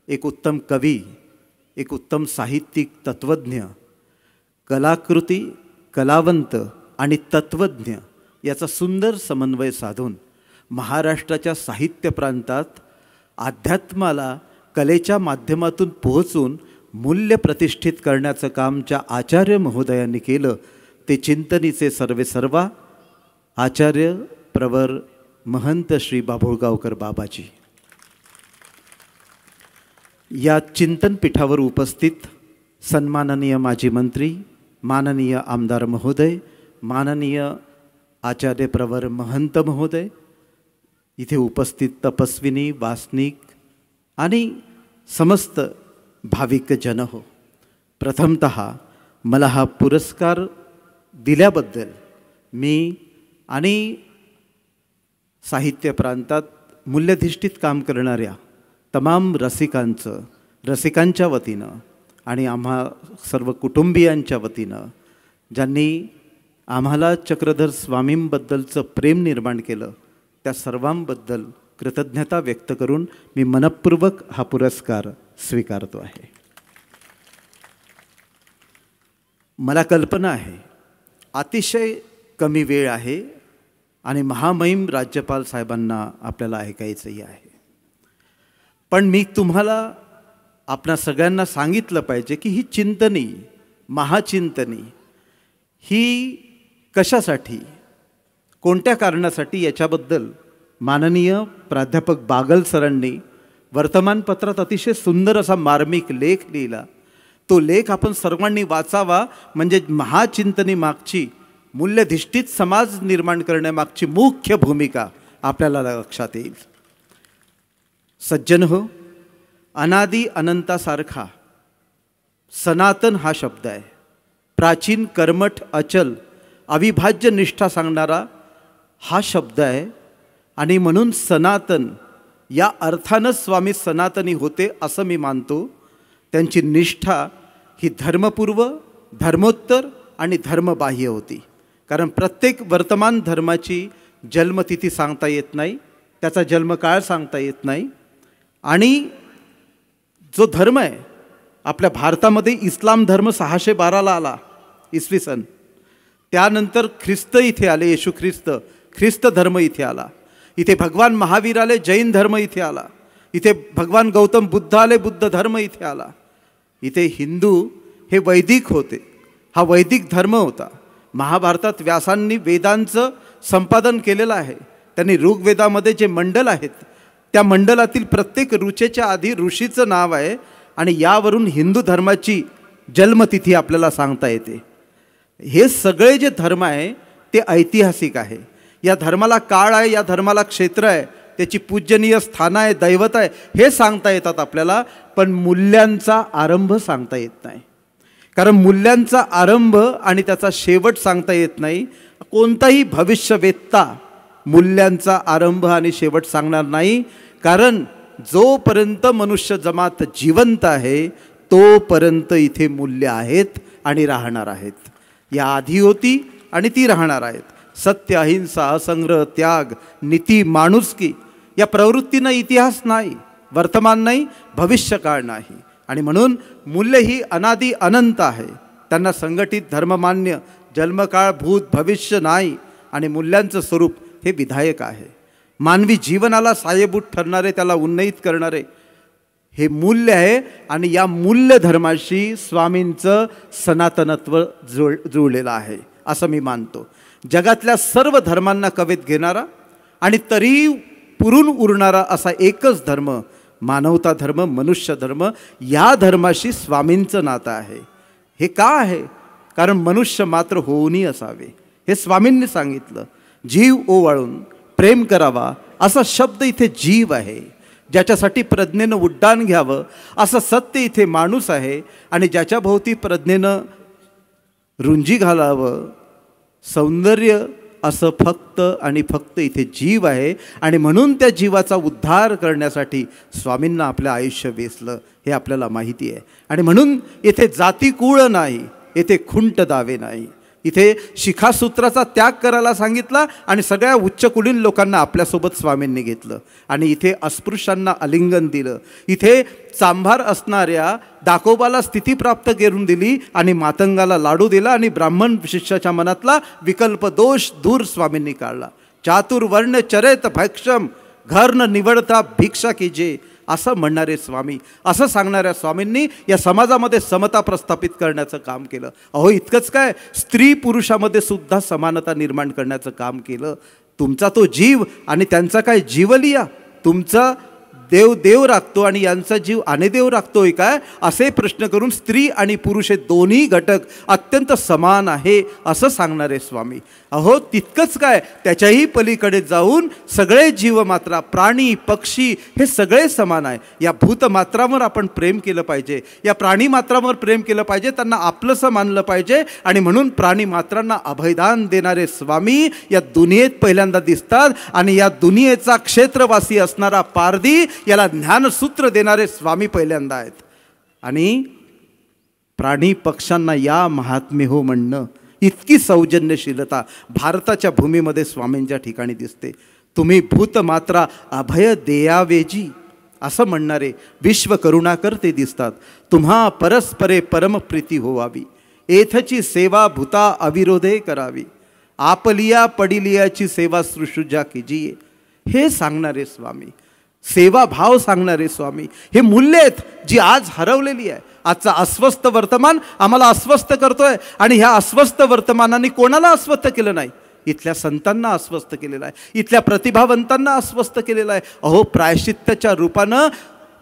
एक उत्तम कवी, एक उत्तम साहित्यिक तत्त्वज्ञ, कलाकृती, कलावंत आणि तत्त्वज्ञ याचा सुंदर समन्वय साधून महाराष्ट्राच्या साहित्य प्रांतात अध्यात्माला कलेच्या माध्यमातून पोहोचून मूल्य प्रतिष्ठित करण्याचं काम ज्या आचार्य महोदयांनी केलं ते चिंतनीचे सर्वा आचार्य प्रवर महंत श्री बाभुळगावकर बाबाजी. या चिंतनपीठावर उपस्थित सन्माननीय माजी मंत्री, माननीय आमदार महोदय, माननीय आचार्य प्रवर महंत महोदय, इथे उपस्थित तपस्विनी, वासनिक आणि समस्त भाविक जन हो, प्रथमतः मला हा पुरस्कार दिल्याबद्दल मी आणि साहित्य प्रांतात मूल्यधिष्ठित काम करणाऱ्या तमाम रसिकांच्या वतीनं आणि आम्हा सर्व कुटुंबियांच्या वतीनं ज्यांनी आम्हाला चक्रधर स्वामींबद्दलचं प्रेम निर्माण केलं त्या सर्वांबद्दल कृतज्ञता व्यक्त करून मी मनपूर्वक हा पुरस्कार स्वीकारतो आहे. मला कल्पना आहे अतिशय कमी वेळ आहे आणि महामहिम राज्यपाल साहेबांना आपल्याला ऐकायचंही आहे, पण मी तुम्हाला आपणा सगळ्यांना सांगितलं पाहिजे की ही चिंतनी, महाचिंतनी ही कशासाठी, कोणत्या कारणासाठी याच्याबद्दल माननीय प्राध्यापक बागल सरांनी वर्तमानपत्रात अतिशय सुंदर असा मार्मिक लेख लिहिला. तो लेख आपण सर्वांनी वाचावा, म्हणजे महाचिंतनी मागची मूल्यधिष्ठित समाज निर्माण करण्यामागची मुख्य भूमिका आपल्याला लक्षात येईल. सज्जन हो, अनादि अनंतासारखा सनातन हा शब्द आहे. प्राचीन, कर्मठ, अचल, अविभाज्य निष्ठा सांगणारा हा शब्द आहे आणि म्हणून सनातन या अर्थानं स्वामी सनातनी होते असं मी मानतो. त्यांची निष्ठा ही धर्मपूर्व, धर्मोत्तर आणि धर्मबाह्य होती. कारण प्रत्येक वर्तमान धर्माची जन्मतिथी सांगता येत नाही, त्याचा जन्मकाळ सांगता येत नाही. आणि जो धर्म आहे आपल्या भारतामध्ये, इस्लाम धर्म 612ला आला इसवी सन. त्यानंतर ख्रिस्त इथे आले, येशू ख्रिस्त धर्म इथे आला. इथे भगवान महावीर आले, जैन धर्म इथे आला. इथे भगवान गौतम बुद्ध आले, बुद्ध धर्म इथे आला. इथे हिंदू हे वैदिक होते, हा वैदिक धर्म होता. महाभारतात व्यासांनी वेदांचं संपादन केलेलं आहे. त्यांनी ऋग्वेदामध्ये जे मंडल आहेत त्या मंडलातील प्रत्येक ऋचेच्या आधी ऋषीचं नाव आहे आणि यावरून हिंदू धर्माची जन्मतिथी आपल्याला सांगता येते. हे सगळे जे धर्म आहे ते ऐतिहासिक आहे. या धर्माला काळ आहे, या धर्माला क्षेत्र आहे, त्याची पूजनीय स्थानं आहे, दैवत आहे, हे सांगता येतात आपल्याला. पण मूल्यांचा आरंभ सांगता येत नाही. कारण मूल्यांचा आरंभ आणि त्याचा शेवट सांगता येत नाही. कोणताही भविष्यवेत्ता मूल्यांचा आरंभ आणि शेवट सांगणार नाही. कारण जोपर्यंत मनुष्य जमात जिवंत आहे तोपर्यंत इथे मूल्य आहेत आणि राहणार आहेत. या आधी होती आणि ती राहणार आहेत. सत्य, अहिंसा, असंग्रह, त्याग, नीती, माणुसकी या प्रवृत्तींना इतिहास नाही, वर्तमान नाही, भविष्यकाळ नाही. आणि म्हणून मूल्य ही अनादि अनंत आहे. त्यांना संघटित, धर्ममान्य, जन्मकाळ, भूत, भविष्य नाही. आणि मूल्यांचं स्वरूप हे विधायक आहे. मानवी जीवनाला सायभूत ठरणारे, त्याला उन्नत करणारे हे मूल्य आहे. आणि या मूल्य धर्माशी स्वामींचं सनातनत्व जुळलेलं आहे असं मी मानतो. जगातल्या सर्व धर्मांना कवेत घेणारा आणि तरी पुरून उरणारा असा एकच धर्म मानवता धर्म, मनुष्य धर्म. या धर्माशी स्वामींचं नातं आहे. हे का आहे? कारण मनुष्य मात्र होऊनही असावे हे स्वामींनी सांगितलं. जीव ओवाळून प्रेम करावा असा शब्द इथे जीव आहे. ज्याच्यासाठी प्रज्ञेनं उड्डाण घ्यावं असं सत्य इथे माणूस आहे. आणि ज्याच्या भोवती प्रज्ञेनं रुंजी घालावं, सौंदर्य असं फक्त आणि फक्त इथे जीव आहे आणि म्हणून त्या जीवाचा उद्धार करण्यासाठी स्वामींना आपलं आयुष्य वेचलं हे आपल्याला माहिती आहे. आणि म्हणून येथे जातीकुळ नाही, येथे खुंट दावे नाही, इथे शिखासूत्राचा त्याग करायला सांगितला आणि सगळ्या उच्चकुलीन लोकांना आपल्यासोबत स्वामींनी घेतलं आणि इथे अस्पृश्यांना आलिंगन दिलं. इथे चांभार असणाऱ्या दाखोबाला स्थिती प्राप्त करून दिली आणि मातंगाला लाडू दिला आणि ब्राह्मण शिष्याच्या मनातला विकल्प दोष दूर स्वामींनी काढला. चातुर्वर्ण चरेत भक्षम घर न निवडता भिक्षा कीजे असं म्हणणारे स्वामी, असं सांगणाऱ्या स्वामींनी या समाजामध्ये समता प्रस्थापित करण्याचं काम केलं. अहो इतकंच काय, स्त्री पुरुषामध्ये सुद्धा समानता निर्माण करण्याचं काम केलं. तुमचा तो जीव आणि त्यांचा काय जीवलिया, तुमचा देव देव राखतो आणि यांचा जीव अनेदेव राखतोय काय, असे प्रश्न करून स्त्री आणि पुरुष हे दोन्ही घटक अत्यंत समान आहे असं सांगणारे स्वामी. अहो तितकंच काय, त्याच्याही पलीकडे जाऊन सगळे जीवमात्रा, प्राणी पक्षी हे सगळे समान आहे. या भूतमात्रावर आपण प्रेम केलं पाहिजे, या प्राणीमात्रावर प्रेम केलं पाहिजे, त्यांना आपलंसं मानलं पाहिजे. आणि म्हणून प्राणीमात्रांना अभयदान देणारे स्वामी या दुनियेत पहिल्यांदा दिसतात आणि या दुनियेचा क्षेत्रवासी असणारा पारधी याला ज्ञानसूत्र देणारे स्वामी पहिल्यांदा आहेत. आणि प्राणी पक्ष्यांना या महात्मे हो म्हणणं, इतकी सौजन्यशीलता भारताच्या भूमीमध्ये स्वामींच्या ठिकाणी दिसते. तुम्ही भूतमात्रा अभय देयावेजी असं म्हणणारे विश्व करुणाकर ते दिसतात. तुम्हा परस्परे परमप्रीती होवावी, एथची सेवा भूता अविरोधे करावी, आपलिया पडिलियाची सेवा सृष्टुजा कीजिये हे सांगणारे स्वामी, सेवाभाव सांगणारे स्वामी. हे मूल्य आहेत जी आज हरवलेली आहे. आजचा अस्वस्थ वर्तमान आम्हाला अस्वस्थ करतोय आणि ह्या अस्वस्थ वर्तमानाने कोणाला अस्वस्थ केलं नाही, इथल्या संतांना अस्वस्थ केलेलं आहे, इथल्या प्रतिभावंतांना अस्वस्थ केलेलं आहे. अहो प्रायश्चित्ताच्या रूपानं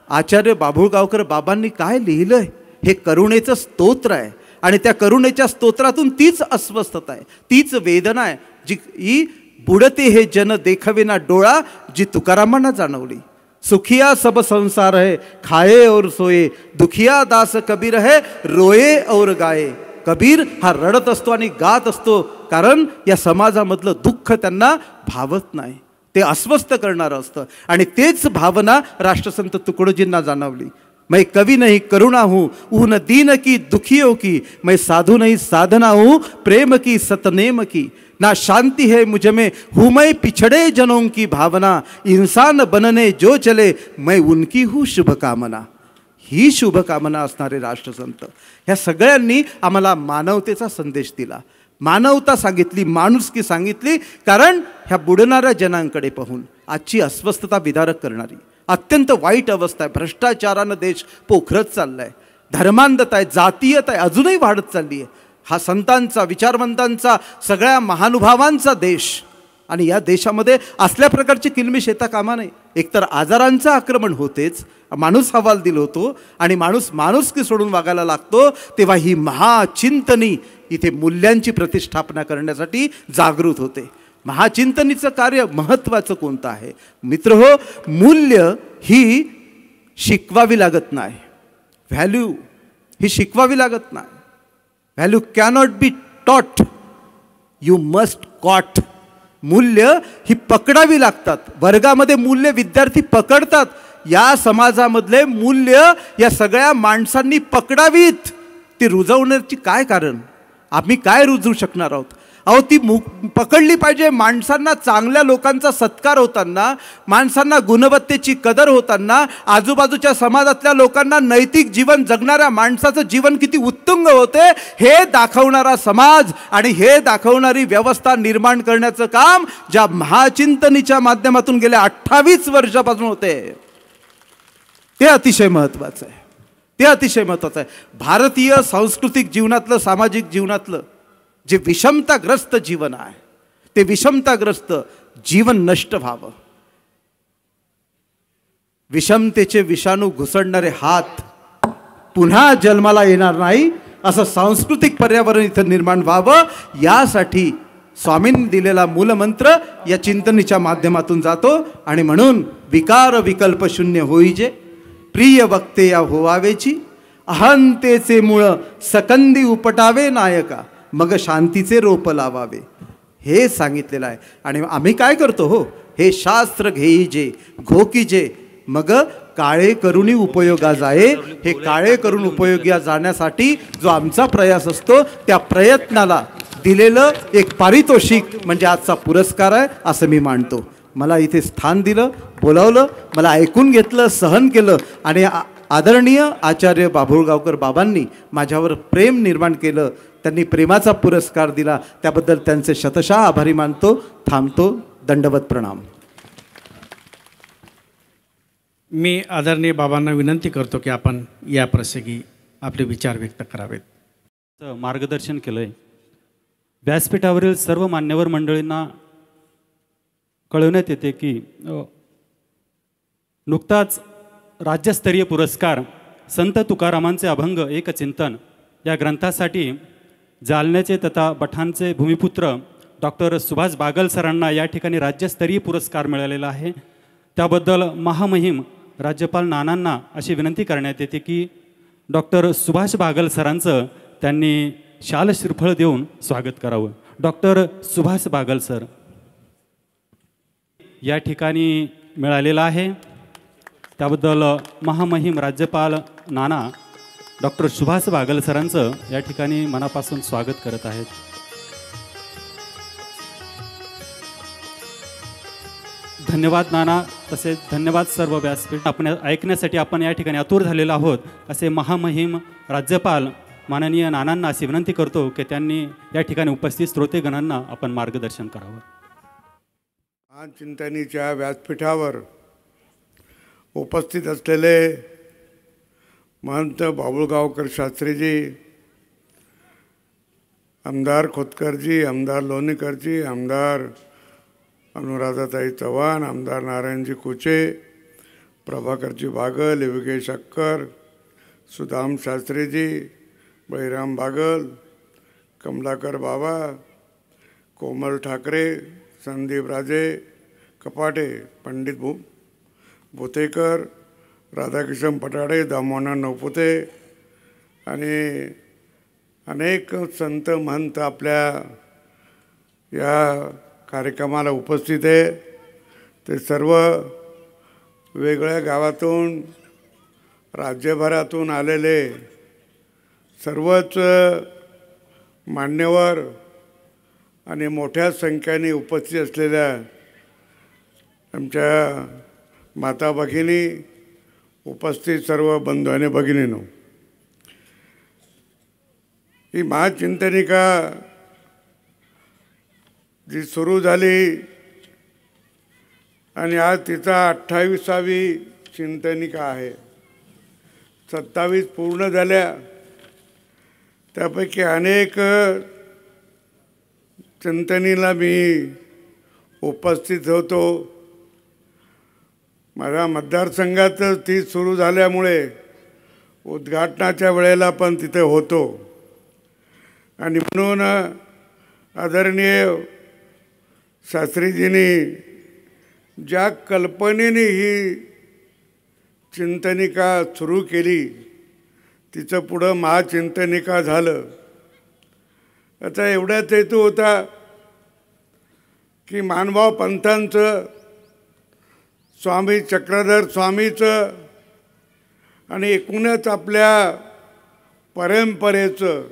आचार्य बाभुळगावकर बाबांनी काय लिहिलं हे करुणेचं स्तोत्र आहे आणि त्या करुणेच्या स्तोत्रातून तीच अस्वस्थता आहे, तीच वेदना आहे जी बुडते हे जन देखविना डोळा जी तुकारामांना जाणवली. सुखिया सब संसार है खाए और सोए, दुखिया दास कबीर है रोये और गाये. कबीर हा रडत असतो आणि गात असतो कारण या समाजामधलं दुःख त्यांना भावत नाही, ते अस्वस्थ करणारं असतं. आणि तेच भावना राष्ट्रसंत तुकडोजींना जाणवली. मैं कवि नहीं करुणा हूँ ऊन दीन की दुखियों की, मैं साधु नहीं साधना हूँ प्रेम की सतनेम की, ना शांति है मुझ में हूँ मैं पिछड़े जनों की भावना, इंसान बनने जो चले मैं उनकी हूँ शुभकामना. ही शुभकामना असणारे राष्ट्रसंत ह्या सगळ्यांनी आम्हाला मानवतेचा संदेश दिला, मानवता सांगितली, माणुसकी सांगितली. कारण ह्या बुडणाऱ्या जनांकडे पाहून आजची अस्वस्थता विदारक करणारी अत्यंत वाईट अवस्था आहे. भ्रष्टाचारानं देश पोखरत चालला आहे, धर्मांधता आहे, जातीयता आहे अजूनही वाढत चालली आहे. हा संतांचा, विचारवंतांचा, सगळ्या महानुभावांचा देश आणि या देशामध्ये असल्या प्रकारची किलमिश येता कामा नये. एकतर आजारांचं आक्रमण होतेच, माणूस हवालदिल होतो आणि माणूस माणुसकी सोडून वागायला लागतो, तेव्हा ही महाचिंतनी इथे मूल्यांची प्रतिष्ठापना करण्यासाठी जागृत होते. महाचिंतनीचं कार्य महत्त्वाचं कोणतं आहे मित्रहो, मूल्य ही शिकवावी लागत नाही, व्हॅल्यू ही शिकवावी लागत नाही. Value cannot be taught, you must cot. मूल्य ही पकडावी लागतात. वर्गामध्ये मूल्य विद्यार्थी पकडतात, या समाजामधले मूल्य या सगळ्या माणसांनी पकडावीत. ती रुजवण्याची काय कारण, आम्ही काय रुजवू शकणार आहोत. अहो ती पकडली पाहिजे. माणसांना चांगल्या लोकांचा सत्कार होताना, माणसांना गुणवत्तेची कदर होताना, आजूबाजूच्या समाजातल्या लोकांना नैतिक जीवन जगणाऱ्या माणसाचं जीवन किती उत्तुंग होते हे दाखवणारा समाज आणि हे दाखवणारी व्यवस्था निर्माण करण्याचं काम ज्या महाचिंतनीच्या माध्यमातून गेल्या 28 वर्षापासून होते ते अतिशय महत्त्वाचं आहे. ते अतिशय महत्त्वाचं आहे. भारतीय सांस्कृतिक जीवनातलं, सामाजिक जीवनातलं जे विषमताग्रस्त जीवन आहे ते विषमताग्रस्त जीवन नष्ट व्हावं. विषमतेचे विषाणू घुसडणारे हात पुन्हा जन्माला येणार नाही असं सांस्कृतिक पर्यावरण इथं निर्माण व्हावं, यासाठी स्वामींनी दिलेला मूलमंत्र या चिंतनीच्या माध्यमातून जातो. आणि म्हणून विकार विकल्प शून्य होईजे, प्रिय वक्ते या होवावेची, अहंतेचे मूळ सकंदी उपटावे नायका, मग शांतीचे रोप लावावे. हे सांगितलेलं आहे. आणि आम्ही काय करतो हो, हे शास्त्र घेईजे घोकीजे मग काळे करुणी उपयोगा जाये. हे काळे करून उपयोगी जाण्यासाठी जो आमचा प्रयास असतो त्या प्रयत्नाला दिलेलं एक पारितोषिक म्हणजे आजचा पुरस्कार आहे असं मी मानतो. मला इथे स्थान दिलं, बोलावलं, मला ऐकून घेतलं, सहन केलं आणि आदरणीय आचार्य बाभुळगावकर बाबांनी माझ्यावर प्रेम निर्माण केलं, त्यांनी प्रेमाचा पुरस्कार दिला, त्याबद्दल त्यांचे शतशः आभारी मानतो. थांबतो. दंडवत प्रणाम. मी आदरणीय बाबांना विनंती करतो की आपण या प्रसंगी आपले विचार व्यक्त करावेत. मार्गदर्शन केलं आहे. व्यासपीठावरील सर्व मान्यवर मंडळींना कळवण्यात येते की नुकताच राज्यस्तरीय पुरस्कार संत तुकारामांचे अभंग एक चिंतन या ग्रंथासाठी जालन्याचे तथा पठाणचे भूमिपुत्र डॉक्टर सुभाष बागल सरांना या ठिकाणी राज्यस्तरीय पुरस्कार मिळालेला आहे. त्याबद्दल महामहिम राज्यपाल नानांना अशी विनंती करण्यात येते की डॉक्टर सुभाष बागल सरांचं त्यांनी शाल श्रीफळ देऊन स्वागत करावं. डॉक्टर सुभाष बागल सर या ठिकाणी मिळालेला आहे. त्याबद्दल महामहिम राज्यपाल नाना डॉक्टर सुभाष बागल सरांचं या ठिकाणी मनापासून स्वागत करत आहेत. धन्यवाद नाना, तसेच धन्यवाद सर्व व्यासपीठ आपण ऐकण्यासाठी आपण या ठिकाणी आतुर झालेलो आहोत. असे महामहिम राज्यपाल माननीय नानांना अशी विनंती करतो की त्यांनी या ठिकाणी उपस्थित श्रोतेगणांना आपण मार्गदर्शन करावं. आज चिंतनीच्या व्यासपीठावर उपस्थित असलेले महंत बाभुळगावकर शास्त्रीजी, आमदार खोतकरजी, आमदार लोणीकरजी, आमदार अनुराधाताई चव्हाण, आमदार नारायणजी कुचे, प्रभाकरजी बागल, योगेश अक्कर, सुदाम शास्त्रीजी, बळीराम बागल, कमलाकर बाबा, कोमल ठाकरे, संदीप राजे कपाटे, पंडित भुतेकर, राधाकिशन पटाडे, दामोना नवपुते आणि अनेक संत महंत आपल्या या कार्यक्रमाला उपस्थित आहे. ते सर्व वेगळ्या गावातून राज्यभरातून आलेले सर्वच मान्यवर आणि मोठ्या संख्येने उपस्थित असलेल्या आमच्या माता भगिनी, उपस्थित सर्व बंधू आणि भगिनींनो, ही महाचिंतनिका जी सुरू झाली आणि आज तिचा 28वी चिंतनिका आहे. 27 पूर्ण झाल्या. त्यापैकी अनेक चिंतनीला मी उपस्थित होतो. माझ्या मतदारसंघातच ती सुरू झाल्यामुळे उद्घाटनाच्या वेळेला पण तिथे होतो. आणि म्हणून आदरणीय शास्त्रीजींनी ज्या कल्पनेने ही चिंतनिका सुरू केली तिचं पुढं महाचिंतनिका झालं. याचा एवढाच हेतू होता की मानभाव पंथांचं, स्वामी चक्रधर स्वामीचं आणि एकूणच आपल्या परंपरेचं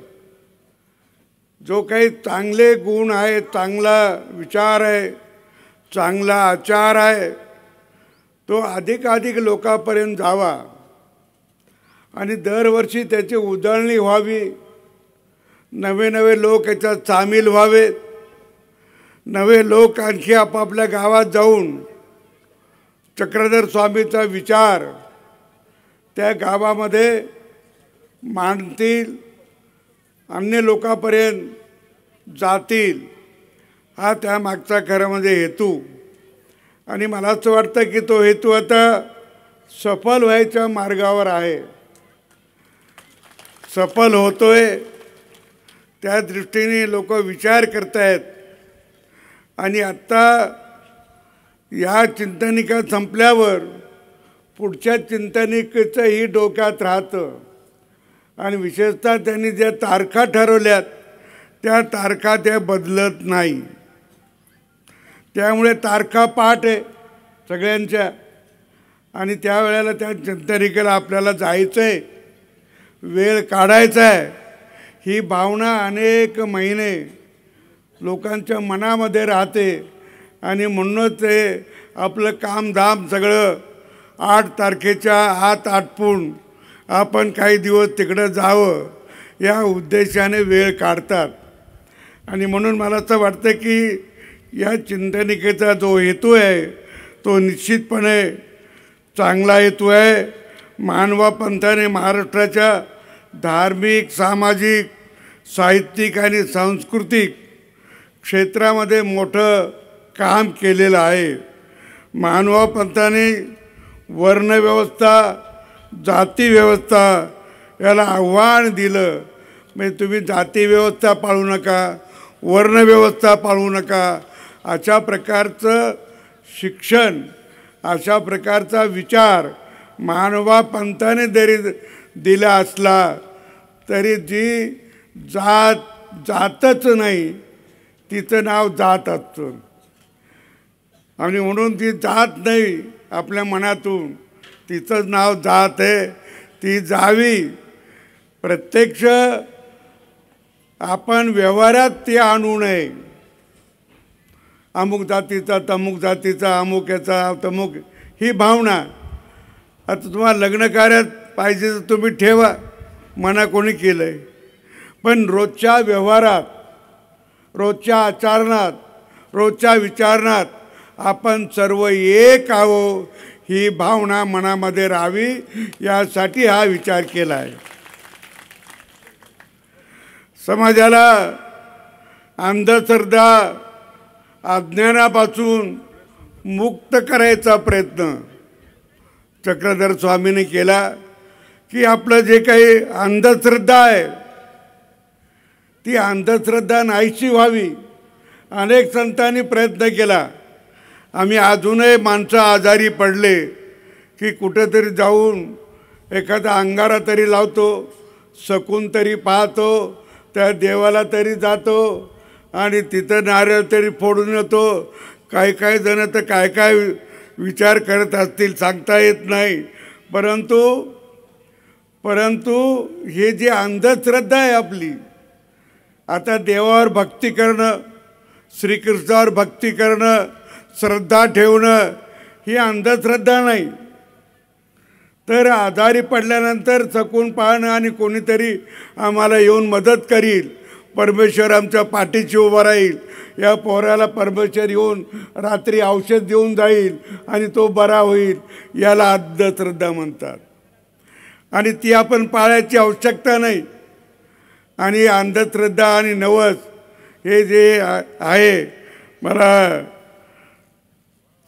जो काही चांगले गुण आहे, चांगला विचार आहे, चांगला आचार आहे, तो अधिकाधिक लोकांपर्यंत जावा आणि दरवर्षी त्याची उजळणी व्हावी. नवे नवे लोक याच्यात सामील व्हावेत. नवे लोक आणखी आपापल्या गावात जाऊन चक्रधर स्वामीचा विचार त्या गावामध्ये मांडतील, अन्य लोकांपर्यंत जातील. हा त्यामागचा खरं म्हणजे हेतू. आणि मला असं वाटतं की तो हेतू आता सफल व्हायच्या मार्गावर आहे, सफल होतोय. त्या दृष्टीने लोक विचार करत आहेत. आणि आत्ता या चिंतनिका संपल्यावर पुढच्या चिंतनिकेचंही डोक्यात राहतं. आणि विशेषतः त्यांनी ज्या तारखा ठरवल्यात त्या तारखा त्या बदलत नाही. त्यामुळे तारखा पाठ आहे सगळ्यांच्या, आणि त्यावेळेला त्या चिंतनिकेला आपल्याला जायचं आहे, वेळ काढायचा आहे. ही भावना अनेक महिने लोकांच्या मनामध्ये राहते आणि म्हणूनच ते आपलं कामधाम सगळं 8 तारखेच्या आत आटपून आपण काही दिवस तिकडं जावं या उद्देशाने वेळ काढतात. आणि म्हणून मला असं वाटतं की या चिंतनिकेचा जो हेतू आहे तो निश्चितपणे चांगला हेतू आहे. मानवा पंथाने महाराष्ट्राच्या धार्मिक, सामाजिक, साहित्यिक आणि सांस्कृतिक क्षेत्रामध्ये मोठं काम केलेलं आहे. मानवा पंथाने वर्णव्यवस्था, जातीव्यवस्था याला आव्हान दिलं. म्हणजे तुम्ही जातीव्यवस्था पाळू नका, वर्णव्यवस्था पाळू नका, अशा प्रकारचं शिक्षण, अशा प्रकारचा विचार मानवा पंथाने जरी दिला असला तरी जी जातच नाही तिचं नाव जात असतं. आणि म्हणून ती जात नाही आपल्या मनातून, तिचं नाव जात आहे. ती जावी. प्रत्यक्ष आपण व्यवहारात ती आणू नये. अमुक जातीचा, तमुक जातीचा, अमुक याचा, तमुक, ही भावना. आता तुम्हाला लग्न कार्यात पाहिजे तर तुम्ही ठेवा, मना कोणी केलं आहे. पण रोजच्या व्यवहारात, रोजच्या आचरणात, रोजच्या विचारणात आपण सर्व एक आहो ही भावना मनामध्ये राहावी, यासाठी हा विचार केला आहे. समाजाला अंधश्रद्धा, अज्ञानापासून मुक्त करायचा प्रयत्न चक्रधर स्वामींनी केला. की आपलं जे काही अंधश्रद्धा आहे ती अंधश्रद्धा नाहीशी व्हावी. अनेक संतांनी प्रयत्न केला. आम्ही अजूनही माणसं आजारी पडले की कुठेतरी जाऊन एखादा अंगारा तरी लावतो, सकून तरी पाहतो, त्या देवाला तरी जातो आणि तिथं नारळ तरी फोडून येतो. काही काही जण तर काय काय विचार करत असतील सांगता येत नाही. परंतु हे जे अंधश्रद्धा आहे आपली, आता देवावर भक्ती करणं, श्रीकृष्णावर भक्ती करणं, श्रद्धा ठेवणं ही अंधश्रद्धा नाही. तर आजारी पडल्यानंतर सकून पाहणं आणि कोणीतरी आम्हाला येऊन मदत करील, परमेश्वर आमच्या पाठीशी उभा राहील, या पोराला परमेश्वर येऊन रात्री औषध देऊन जाईल आणि तो बरा होईल, याला अंधश्रद्धा म्हणतात. आणि ती आपण पाळायची आवश्यकता नाही. आणि अंधश्रद्धा आणि नवस हे जे आहे, मला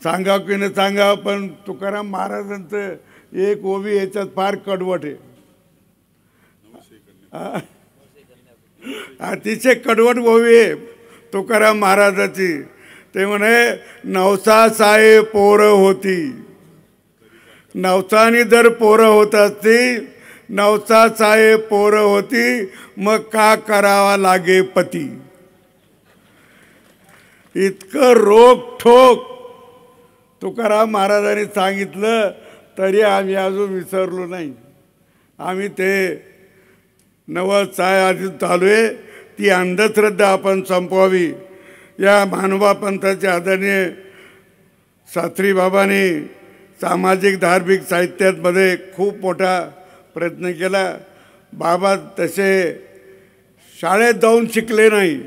सांगावं की न सांगावं, पण तुकाराम महाराजांचं एक ओवी याच्यात फार कडवट आहे. अतिशय कडवट ओवी आहे तुकाराम महाराजाची. ते म्हणे, नवसा साये पोरं होती. नवसानी जर पोरं होत असती, नवसा साये पोरं होती, मग का करावा लागे पती. इतकं रोखठोक तुकाराम महाराजांनी सांगितलं तरी आम्ही अजून विसरलो नाही. आम्ही ते नवस साय अजून चालू आहे. ती अंधश्रद्धा आपण संपवावी. या मानवा पंथाच्या आदरणीय शास्त्री बाबांनी सामाजिक धार्मिक साहित्यामध्ये खूप मोठा प्रयत्न केला. बाबा तसे शाळेत जाऊन शिकले नाही,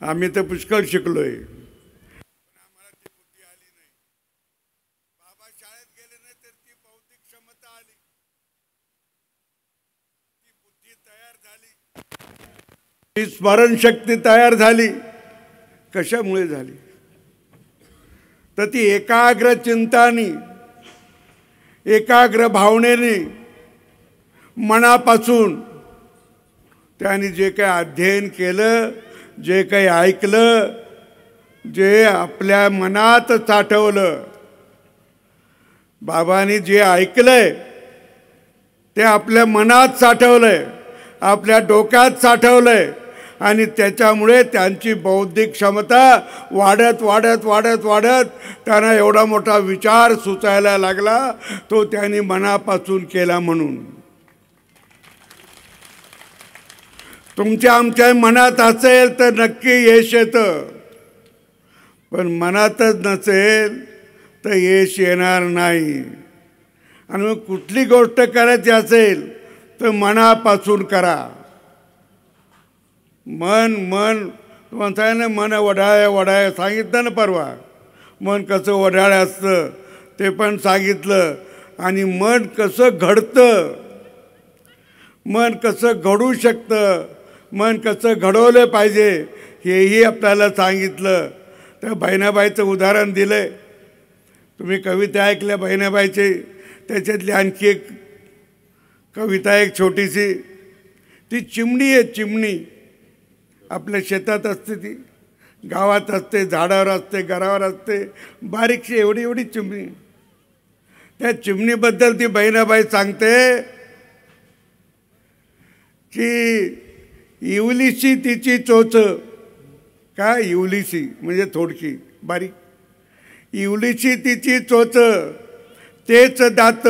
आम्ही तर पुष्कळ शिकलो आहे. आम्हाला ती बुद्धी आली नाही. बाबा शाळेत गेले नाही तर ती बौद्धिक क्षमता आली, ती बुद्धी तयार झाली, ती स्मरणशक्ती तयार झाली. कशामुळे झाली? तर ती एकाग्र चिंतानी, एकाग्र भावनेने, मनापासून त्यांनी जे काही अध्ययन केलं, जे काही ऐकलं, जे आपल्या मनात साठवलं, बाबांनी जे ऐकलंय ते आपल्या मनात साठवलंय, आपल्या डोक्यात साठवलंय आणि त्याच्यामुळे त्यांची बौद्धिक क्षमता वाढत वाढत वाढत वाढत त्यांना एवढा मोठा विचार सुचायला लागला, तो त्यांनी मनापासून केला. म्हणून तुमच्या आमच्या मनात असेल तर नक्की यश येतं, पण मनातच नसेल तर यश येणार नाही. आणि मग कुठली गोष्ट करायची असेल तर मनापासून करा. मन तुम्हाला सांगितलं मन वढाय सांगितलं ना परवा. मन कसं वढाळ असतं ते पण सांगितलं. आणि मन कसं घडतं, मन कसं घडू शकतं, मन कसं घडवलं पाहिजे हेही आपल्याला सांगितलं. त्या बहिणाबाईचं उदाहरण दिलं आहे. तुम्ही कविता ऐकल्या बहिणाबाईची, त्याच्यातली आणखी एक कविता एक छोटीशी. ती चिमणी आहे, चिमणी आपल्या शेतात असते, ती गावात असते, झाडावर असते, घरावर असते, बारीकशी एवढी एवढी चिमणी. त्या चिमणीबद्दल ती बहिणाबाई सांगते की इवलीशी तिची चोच. काय इवलीशी म्हणजे थोडकी बारीक. इवलीशी तिची चोच, तेच दात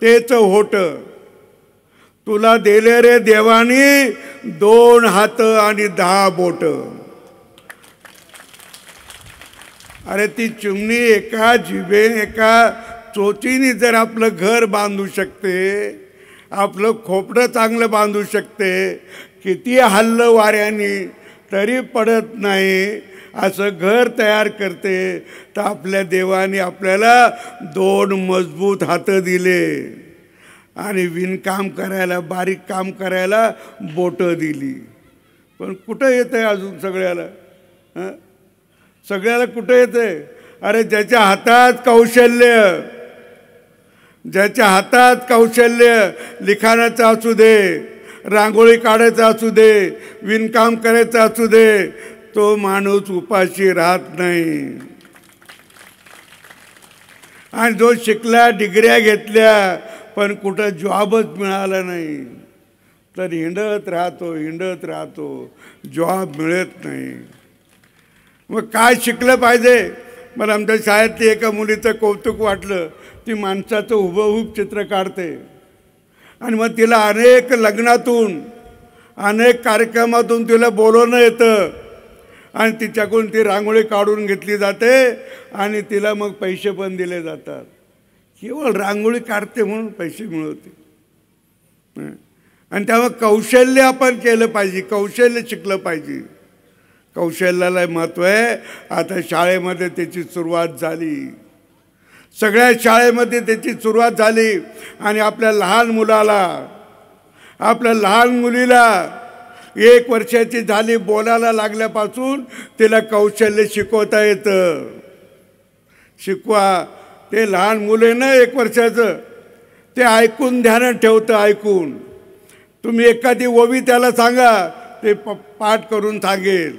तेच होट, तुला दिले रे देवानी 2 हात आणि 10 बोट. अरे ती चिमणी एका जिभे एका चोचीने जर आपलं घर बांधू शकते, आपलं खोपडं चांगलं बांधू शकते, किती हल्लं वाऱ्याने तरी पडत नाही असं घर तयार करते, तर आपल्या देवाने आपल्याला 2 मजबूत हात दिले आणि विणकाम करायला, बारीक काम करायला बोटं दिली. पण कुठं येतं आहे अजून सगळ्याला? सगळ्याला कुठं येतं आहे? अरे ज्याच्या हातात कौशल्य, ज्याच्या हातात कौशल्य, लिखाणाचं असू दे, रांगोळी काढायचं असू दे, विणकाम करायचं असू दे, तो माणूस उपाशी राहत नाही. आणि जो शिकला, डिग्र्या घेतल्या, पण कुठं जॉबच मिळाला नाही, तर हिंडत राहतो, जॉब मिळत नाही. मग काय शिकलं पाहिजे? मला आमच्या शाळेतली एका मुलीचं कौतुक वाटलं. ती माणसाचं हुबहूब चित्र काढते आणि मग तिला अनेक लग्नातून, अनेक कार्यक्रमातून तिला बोलवणं येतं आणि तिच्याकडून ती रांगोळी काढून घेतली जाते आणि तिला मग पैसे पण दिले जातात. केवळ रांगोळी काढते म्हणून पैसे मिळवते. आणि त्यामुळे कौशल्य आपण केलं पाहिजे, कौशल्य शिकलं पाहिजे. कौशल्याला महत्त्व आहे. आता शाळेमध्ये त्याची सुरुवात झाली, सगळ्या शाळेमध्ये त्याची सुरुवात झाली. आणि आपल्या लहान मुलाला, आपल्या लहान मुलीला 1 वर्षाची झाली, बोलायला लागल्यापासून तिला कौशल्य शिकवता येतं. शिकवा. ते लहान मुलं ना 1 वर्षाचं, ते ऐकून ध्यानात ठेवतं. ऐकून तुम्ही एखादी ओवी त्याला सांगा, ते पाठ करून सांगेल.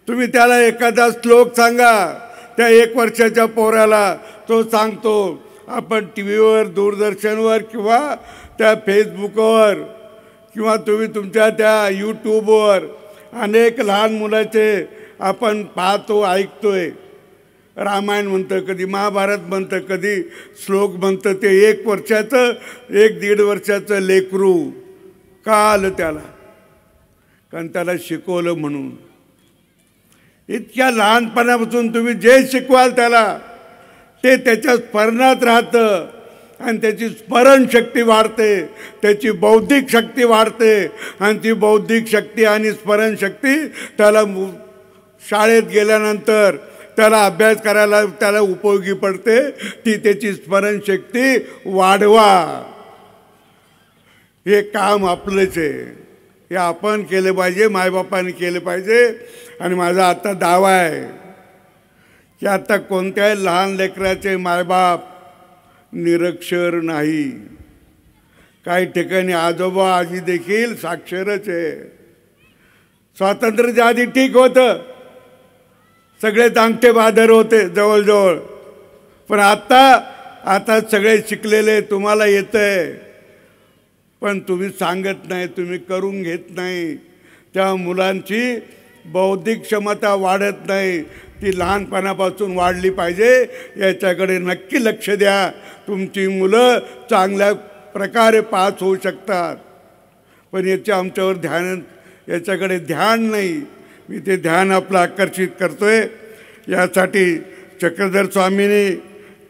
तुम्ही त्याला एखादा श्लोक सांगा, त्या 1 वर्षाच्या पोराला तो सांगतो. आपण टी व्हीवर, दूरदर्शनवर किंवा त्या फेसबुकवर किंवा तुम्ही तुमच्या त्या यूट्यूबवर अनेक लहान मुलाचे आपण पाहतो, ऐकतोय. रामायण म्हणतं, कधी महाभारत म्हणतं, कधी श्लोक म्हणतं. ते 1 वर्षाचं, 1-1.5 वर्षाचं लेकरू का आलं त्याला? कारण त्याला शिकवलं म्हणून. इतक्या लहानपणापासून तुम्ही जे शिकवाल त्याला, ते त्याच्या स्मरणात राहतं आणि त्याची स्मरणशक्ती वाढते, त्याची बौद्धिक शक्ती वाढते. आणि ती बौद्धिक शक्ती आणि स्मरणशक्ती त्याला शाळेत गेल्यानंतर त्याला अभ्यास करायला त्याला उपयोगी पडते. ती त्याची स्मरणशक्ती वाढवा. हे काम आपलंच आहे, हे आपण केलं पाहिजे, मायबापाने केलं पाहिजे. आणि माझा आता दावा आहे की आता कोणत्याही लहान लेकराचे मायबाप निरक्षर नाही. काही ठिकाणी आजोबा आजी देखील साक्षरच आहे. स्वातंत्र्याच्या आधी ठीक होतं, सगळे अंगठे बहादर होते जवळजवळ. पण आता सगळे शिकलेले, तुम्हाला येतंय, पण तुम्ही सांगत नाही, तुम्ही करून घेत नाही. त्या मुलांची बौद्धिक क्षमता वाढत नाही, ती लहानपणापासून वाढली पाहिजे. याच्याकडे नक्की लक्ष द्या. तुमची मुलं चांगल्या प्रकारे पास होऊ शकतात, पण आमच्यावर याच्याकडे ध्यान नाही. मी ते ध्यान आपलं आकर्षित करतोय. यासाठी चक्रधर स्वामींनी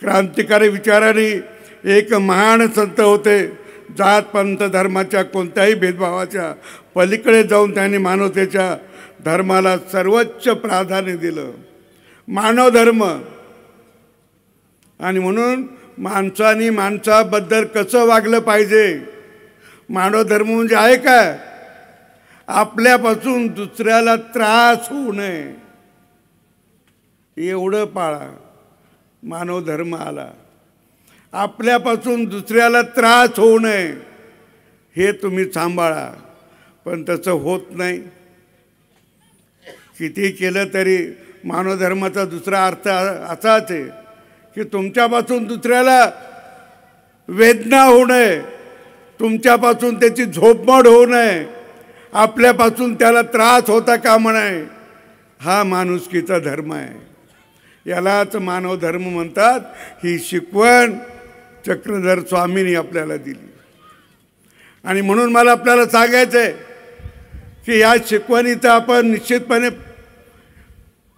क्रांतिकारी विचाराने एक महान संत होते. जात पंथ धर्माच्या कोणत्याही भेदभावाच्या पलीकडे जाऊन त्यांनी मानवतेच्या धर्माला सर्वोच्च प्राधान्य दिलं, मानव धर्म. आणि म्हणून माणसाने माणसाबद्दल कसं वागलं पाहिजे, मानव धर्म म्हणजे आहे काय? आपल्यापासून दुसऱ्याला त्रास होऊ नये एवढं पाळा. मानव धर्म आला. आपल्यापासून दुसऱ्याला त्रास होऊ नये हे तुम्ही सांभाळा. पण तसं होत नाही. किती केलं तरी मानव धर्माचा दुसरा अर्थ असाच आहे की तुमच्यापासून दुसऱ्याला वेदना होऊ नये, तुमच्यापासून त्याची झोपमोड होऊ नये, आपल्यापासून त्याला त्रास होता कामा नये. हा माणुसकीचा धर्म आहे. यालाच मानव धर्म म्हणतात. ही शिकवण चक्रधर स्वामींनी आपल्याला दिली. आणि म्हणून मला आपल्याला सांगायचं आहे की या शिकवणीचा आपण निश्चितपणे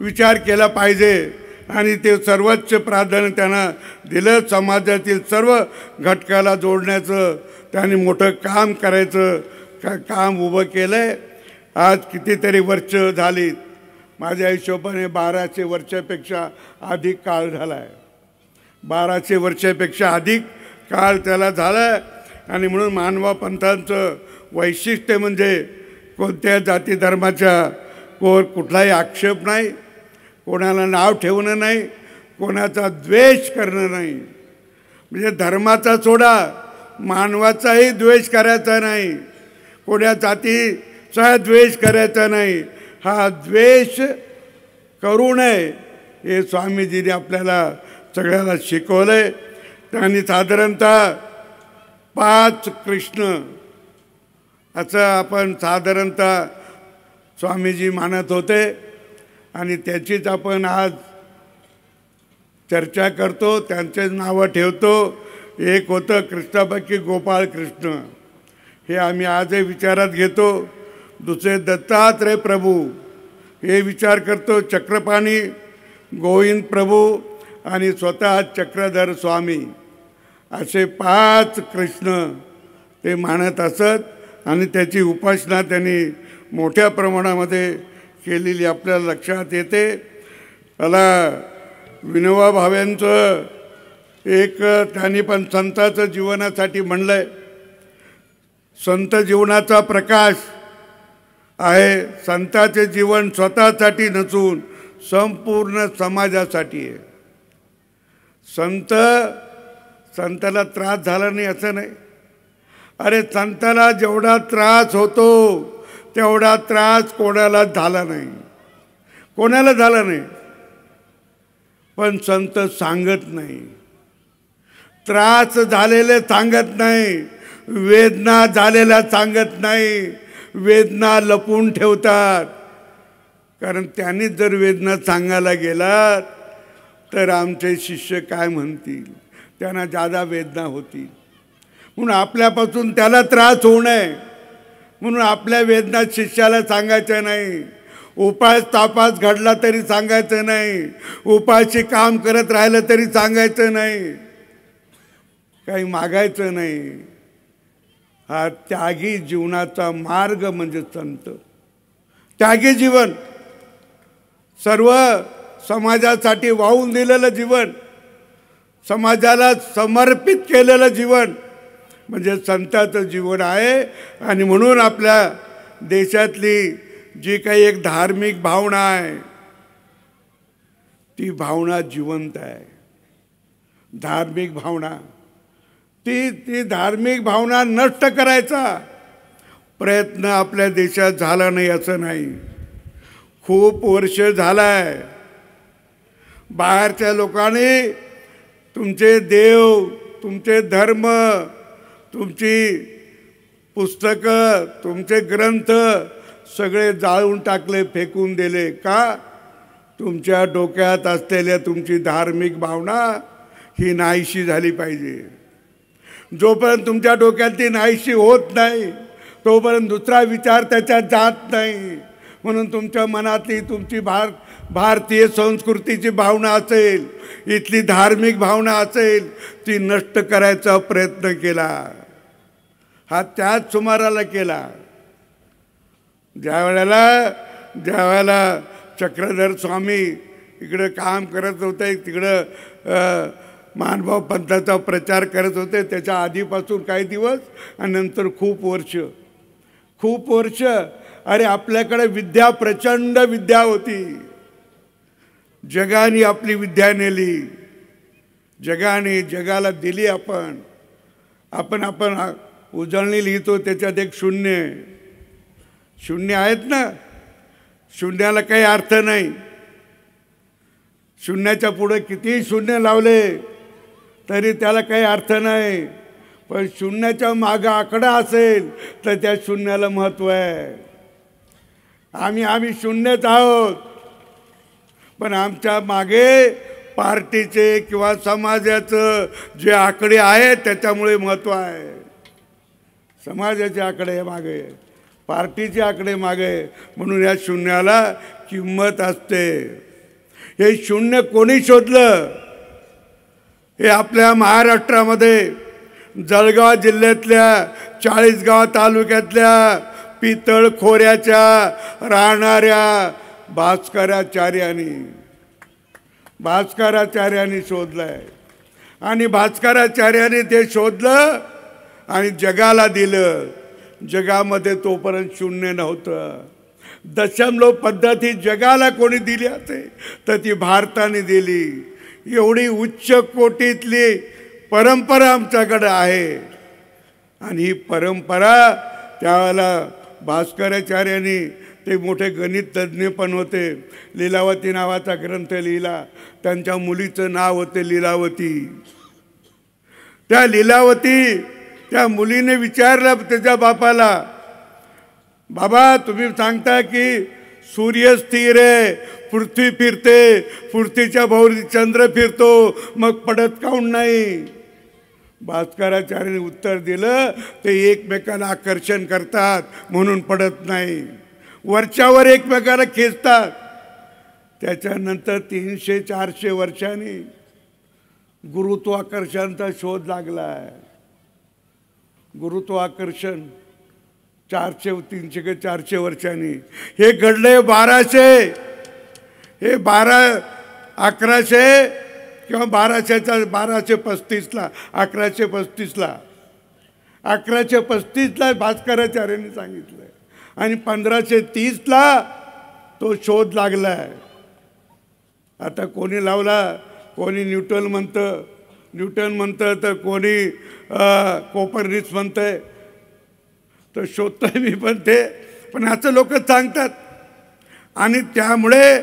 विचार केला पाहिजे. आणि ते सर्वोच्च प्राधान्य त्यांना दिलं. समाजातील सर्व घटकाला जोडण्याचं त्यांनी मोठं काम करायचं काम उभं केलं आहे. आज कितीतरी वर्ष झालीत. माझ्या हिशोबाने 1200 वर्षापेक्षा अधिक काळ झाला आहे. 1200 वर्षापेक्षा अधिक काळ त्याला झाला आहे. आणि म्हणून मानवा पंथांचं वैशिष्ट्य म्हणजे कोणत्या जाती धर्माच्या कुठलाही आक्षेप नाही, कोणाला नाव ठेवणं नाही, कोणाचा द्वेष करणं नाही. म्हणजे धर्माचा सोडा, मानवाचाही द्वेष करायचा नाही, कोण्या जातीचा द्वेष करायचा नाही. हा द्वेष करू नये हे स्वामीजींनी आपल्याला सगळ्याला शिकवलं आहे. त्यांनी साधारणतः 5 कृष्ण असं आपण साधारणतः स्वामीजी मानत होते. आणि त्याचीच आपण आज चर्चा करतो, त्यांचेच नावं ठेवतो. एक होतं कृष्णापैकी गोपाळ कृष्ण, हे आम्ही आजही विचारात घेतो. दुसरे दत्तात्रय प्रभू हे विचार करतो. चक्रपाणी गोविंद प्रभू आणि स्वतः चक्रधर स्वामी असे 5 कृष्ण ते मानत असत. आणि त्याची उपासना त्यांनी मोठ्या प्रमाणामध्ये केलेली आपल्याला लक्षात येते. मला विनोबा भावेंचं एक त्यांनी पण संताचं जीवनासाठी म्हणलं आहे. संत जीवनाचा प्रकाश आहे. संताचे जीवन स्वतःसाठी नसून संपूर्ण समाजासाठी आहे. संताला त्रास झाला नाही असं नाही. अरे संताला जेवढा त्रास होतो तेवढा त्रास कोणाला झाला नाही, कोणाला झाला नाही. पण संत सांगत नाही, त्रास झालेले सांगत नाही, वेदना झालेल्या सांगत नाही, वेदना लपवून ठेवतात. कारण त्यांनी जर वेदना सांगायला गेलात तर आमचे शिष्य काय म्हणतील, त्यांना जादा वेदना होतील. म्हणून आपल्यापासून त्याला त्रास होऊ नये म्हणून आपल्या वेदना शिष्याला सांगायचं नाही. उपास तापास घडला तरी सांगायचं नाही, उपाशी काम करत राहिलं तरी सांगायचं नाही, काही मागायचं नाही. हा त्यागी जीवनाचा मार्ग म्हणजे संत. त्यागी जीवन, सर्व समाजासाठी वाहून दिलेलं जीवन, समाजाला समर्पित केलेलं जीवन म्हणजे संताचं जीवन आहे. आणि म्हणून आपल्या देशातली जी काही एक धार्मिक भावना आहे ती भावना जिवंत आहे. धार्मिक भावना ती धार्मिक भावना नष्ट करायचा प्रयत्न आपल्या देशात झाला नाही असं नाही. खूप वर्ष झालाय. बाहेरच्या लोकांनी तुमचे देव, तुमचे धर्म, तुमची पुस्तकं, तुमचे ग्रंथ सगळे जाळून टाकले, फेकून दिले. का? तुमच्या डोक्यात असलेल्या तुमची धार्मिक भावना ही नाहीशी झाली पाहिजे. जोपर्यंत तुमच्या डोक्यात ती नाहीशी होत नाही तोपर्यंत दुसरा विचार त्याच्यात जात नाही. म्हणून तुमच्या मनातली तुमची भारतीय संस्कृतीची भावना असेल, इथली धार्मिक भावना असेल, ती नष्ट करायचा प्रयत्न केला. हा त्याच सुमाराला केला ज्या वेळेला चक्रधर स्वामी इकडं काम करत होते, तिकडं महानुभाव पंथाचा प्रचार करत होते. त्याच्या आधीपासून काही दिवस आणि नंतर खूप वर्ष अरे आपल्याकडे विद्या, प्रचंड विद्या होती. जगाने आपली विद्या नेली, जगाला दिली. आपण उजळणी लिहितो त्याच्यात एक शून्य आहेत ना. शून्याला काही अर्थ नाही. शून्याच्या पुढे कितीही शून्य लावले तरी त्याला काही अर्थ नाही. पण शून्याच्या मागं आकडा असेल तर त्या शून्याला महत्त्व आहे. आम्ही शून्यच आहोत, पण आमच्या मागे पार्टीचे किंवा समाजाचं जे आकडे आहेत त्याच्यामुळे महत्त्व आहे. समाजाचे आकडे मागे, पार्टीचे आकडे मागे, म्हणून या शून्याला किंमत असते. हे शून्य कोणी शोधलं? हे आपल्या महाराष्ट्रामध्ये जळगाव जिल्ह्यातल्या 40गाव तालुक्यातल्या पितळ खोऱ्याच्या राहणाऱ्या भास्कराचार्यांनी शोधलंय. आणि भास्कराचार्यांनी ते शोधलं आणि जगाला दिलं. जगामध्ये तोपर्यंत शून्य नव्हतं. दशमलव पद्धती जगाला कोणी दिली असेल तर ती भारताने दिली. एवढी उच्च कोटीतली परंपरा आमच्याकडे आहे. आणि ही परंपरा त्यावेळेला भास्कराचार्यांनी, ते मोठे गणित तज्ज्ञ पण होते, लीलावती नावाचा ग्रंथ लिहिला. त्यांच्या मुलीचं नाव होते लीलावती. त्या मुलीने विचारलं त्याच्या बापाला, बाबा तुम्ही सांगता की सूर्य स्थिर आहे, पृथ्वी फिरते, पृथ्वीच्या भोवती चंद्र फिरतो, मग पडत काऊन नाही? भास्कराचार्यांनी उत्तर दिलं, ते एकमेकाला आकर्षण करतात म्हणून पडत नाही, वरच्यावर एकमेकाला खेचतात. त्याच्यानंतर 300-400 वर्षांनी गुरुत्वाकर्षणाचा शोध लागला आहे. गुरुत्वाकर्षण 300-400 वर्षांनी हे घडले. 1100 किंवा 1235ला 1135ला भास्कराचार्यांनी सांगितलं आणि 1530ला तो शोध लागलाय. आता कोणी लावला, कोणी न्यूटन म्हणतं तर कोणी कोपर्निकस म्हणतंय, तर शोधतोय मी पण ते, पण असं लोक सांगतात. आणि त्यामुळे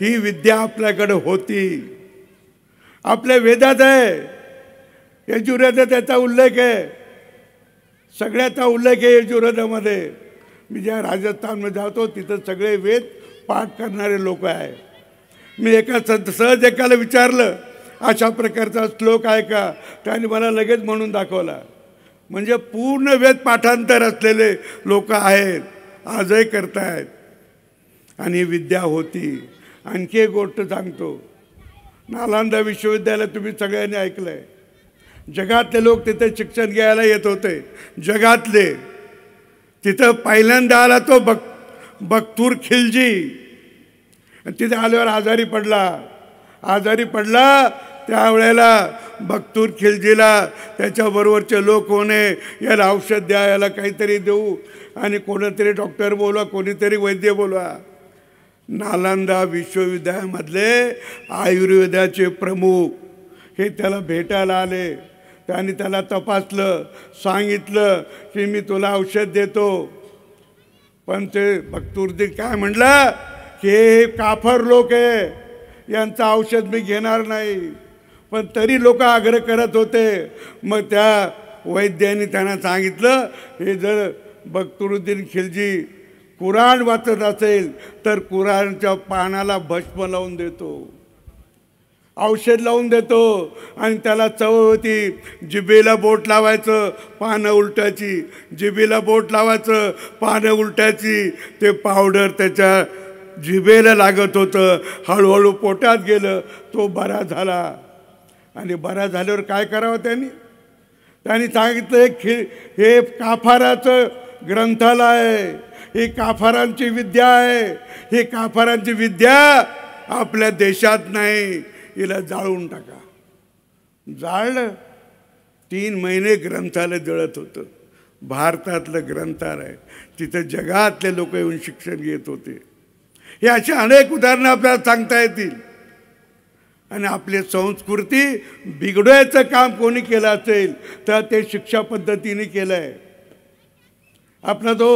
ही विद्या आपल्याकडे होती. आपल्या वेदात आहे, यजुर्वेदात त्याचा उल्लेख आहे, सगळ्याचा उल्लेख आहे यजुर्वेदामध्ये. मी ज्या राजस्थानमध्ये जातो तिथं सगळे वेद पाठ करणारे लोक आहे. मी सहज एकाला विचारलं अशा प्रकारचा श्लोक आहे का, त्याने मला लगेच म्हणून दाखवला. म्हणजे पूर्ण वेद पाठांतर असलेले लोक आहेत, आजही करतायत. आणि विद्या होती. आणखी एक गोष्ट सांगतो, नालंदा विश्वविद्यालय तुम्ही सगळ्यांनी ऐकलंय. जगातले लोक तिथे शिक्षण घ्यायला येत होते, जगातले. तिथं पहिल्यांदा आला तो बख्तूर खिलजी. तिथे आल्यावर आजारी पडला. त्यावेळेला बख्तूर खिलजीला त्याच्याबरोबरचे लोक होणे, याला औषध द्या, याला काहीतरी देऊ, आणि कोणीतरी डॉक्टर बोलवा, कोणीतरी वैद्य बोलवा. नालंदा विश्वविद्यालयामधले आयुर्वेदाचे प्रमुख हे त्याला भेटायला आले. त्यांनी त्याला तपासलं, सांगितलं की मी तुला औषध देतो. पण ते बख्तूरजी काय म्हणलं की हे काफर लोक आहे, यांचं औषध मी घेणार नाही. पण तरी लोक आग्रह करत होते. मग त्या वैद्यांनी त्यांना सांगितलं, हे जर बख्तुरुद्दीन खिलजी कुराण वाचत असेल तर कुराणच्या पानाला भस्म लावून देतो, औषध लावून देतो, आणि त्याला चव होती. जिभेला बोट लावायचं, पानं उलटायची, जिभेला बोट लावायचं, पानं उलटायची. ते पावडर त्याच्या जिभेला लागत होतं, हळूहळू पोटात गेलं, तो बरा झाला. आणि बरा झाल्यावर काय करावं त्यांनी सांगितलं हे काफाराचं ग्रंथालय आहे, ही काफारांची विद्या आहे, ही काफारांची विद्या आपल्या देशात नाही, हिला जाळून टाका. जाळलं. 3 महिने ग्रंथालय जळत होतं. भारतातलं ग्रंथालय, तिथं जगातले लोक येऊन शिक्षण घेत होते. हे अशी अनेक उदाहरणं आपल्याला सांगता येतील. आणि आपली संस्कृती बिघडवायचं काम कोणी केलं असेल तर ते शिक्षा पद्धतीने केलं आहे. आपला तो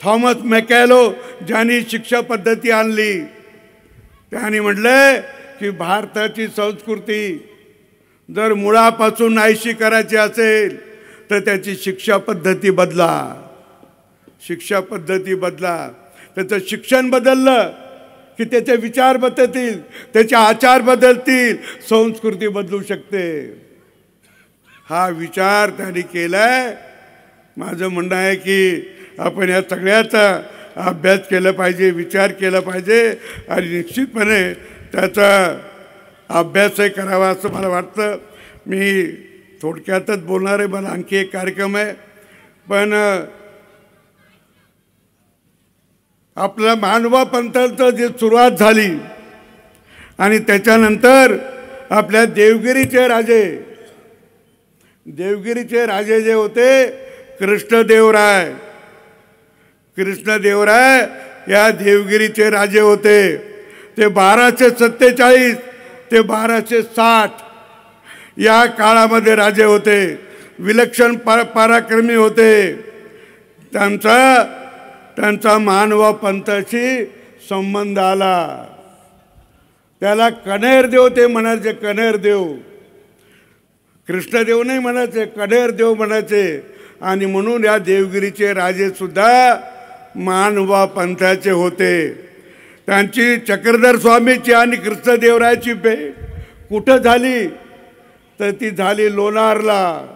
थॉमस मॅकॅलो ज्यांनी शिक्षा पद्धती आणली, त्यांनी म्हटलं की भारताची संस्कृती जर मुळापासून नाहीशी करायची असेल तर त्याची शिक्षा पद्धती बदला, शिक्षा पद्धती बदला. त्याचं शिक्षण बदललं की त्याचे विचार बदलतील, त्याचे आचार बदलतील, संस्कृती बदलू शकते. हा विचार त्यांनी केलाय. माझं म्हणणं आहे की आपण या सगळ्याचा अभ्यास केला पाहिजे, विचार केला पाहिजे, आणि निश्चितपणे त्याचा अभ्यासही करावा असं मला वाटतं. मी थोडक्यातच बोलणार आहे, मला आणखी एक कार्यक्रम आहे. पण आपल्या मानवा पंथाचं जे सुरुवात झाली आणि त्याच्यानंतर आपल्या देवगिरीचे राजे जे होते कृष्णदेवराय या देवगिरीचे राजे होते. ते 1247 ते 1260 या काळामध्ये राजे होते. विलक्षण पराक्रमी होते. त्यांचा मानवा पंथाशी संबंध आला. त्याला कण्हेर देव ते म्हणायचे, कण्हेर देव. कृष्णदेव नाही म्हणायचे, कण्हेर देव म्हणायचे. आणि म्हणून या देवगिरीचे राजे सुद्धा मानवा पंथाचे होते. त्यांची चक्रधर स्वामीची आणि कृष्णदेवरायाची भेट कुठं झाली तर ती झाली लोणारला.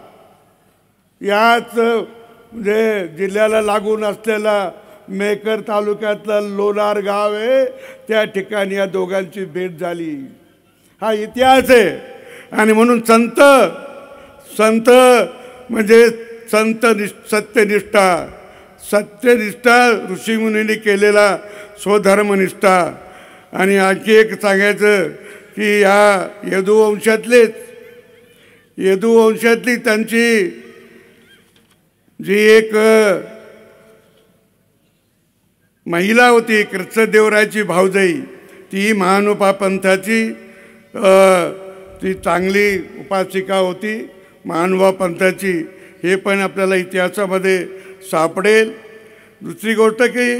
याच म्हणजे जिल्ह्याला लागून असलेला मेकर तालुक्यातलं लोणार गाव आहे, त्या ठिकाणी या दोघांची भेट झाली. हा इतिहास आहे. आणि म्हणून संत म्हणजे सत्यनिष्ठा ऋषीमुनींनी केलेला स्वधर्मनिष्ठा. आणि आणखी एक सांगायचं की या यदुवंशातली त्यांची जी एक महिला होती, कृष्णदेवरायाची भावजाई, ती महानुपा पंथाची ती चांगली उपासिका होती, महानुपा पंथाची. हे पण आपल्याला इतिहासामध्ये सापडेल. दुसरी गोष्ट की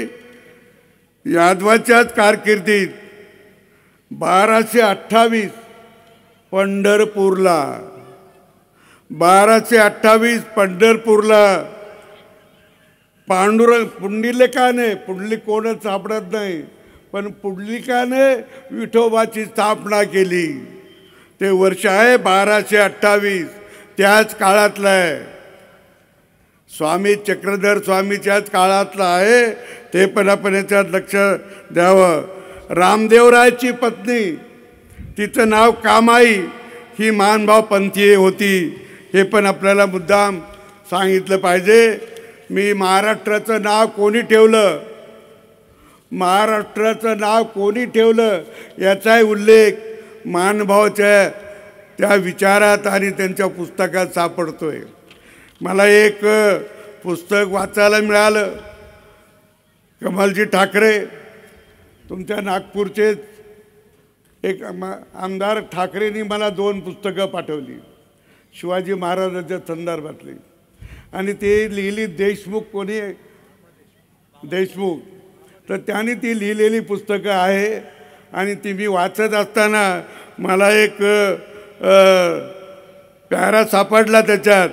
यादवाच्याच कारकिर्दीत 1228 पंढरपूरला पुंडलिकाने कोणच सापडत नाही, पण पुंडलिकाने विठोबाची स्थापना केली. ते वर्ष आहे 1228, त्याच काळातलं आहे. स्वामी चक्रधर स्वामीच्याच काळातलं आहे. ते पण आपण याच्यात लक्ष द्यावं. रामदेवरायची पत्नी, तिचं नाव कामाई, ही मानभाव पंथीय होती. हे पण आपल्याला मुद्दाम सांगितलं पाहिजे. मी महाराष्ट्राचं नाव कोणी ठेवलं याचाही उल्लेख मानभावाच्या त्या विचारात आणि त्यांच्या पुस्तकात सापडतोय. मला एक पुस्तक वाचायला मिळालं. कमलजी ठाकरे, तुमच्या नागपूरचे एक आमदार ठाकरेंनी मला 2 पुस्तकं पाठवली शिवाजी महाराजांच्या संदर्भातली. आणि ते लिहिली देशमुख. तर त्यांनी ती लिहिलेली पुस्तकं आहे. आणि ती मी वाचत असताना मला एक पॅरा सापडला त्याच्यात.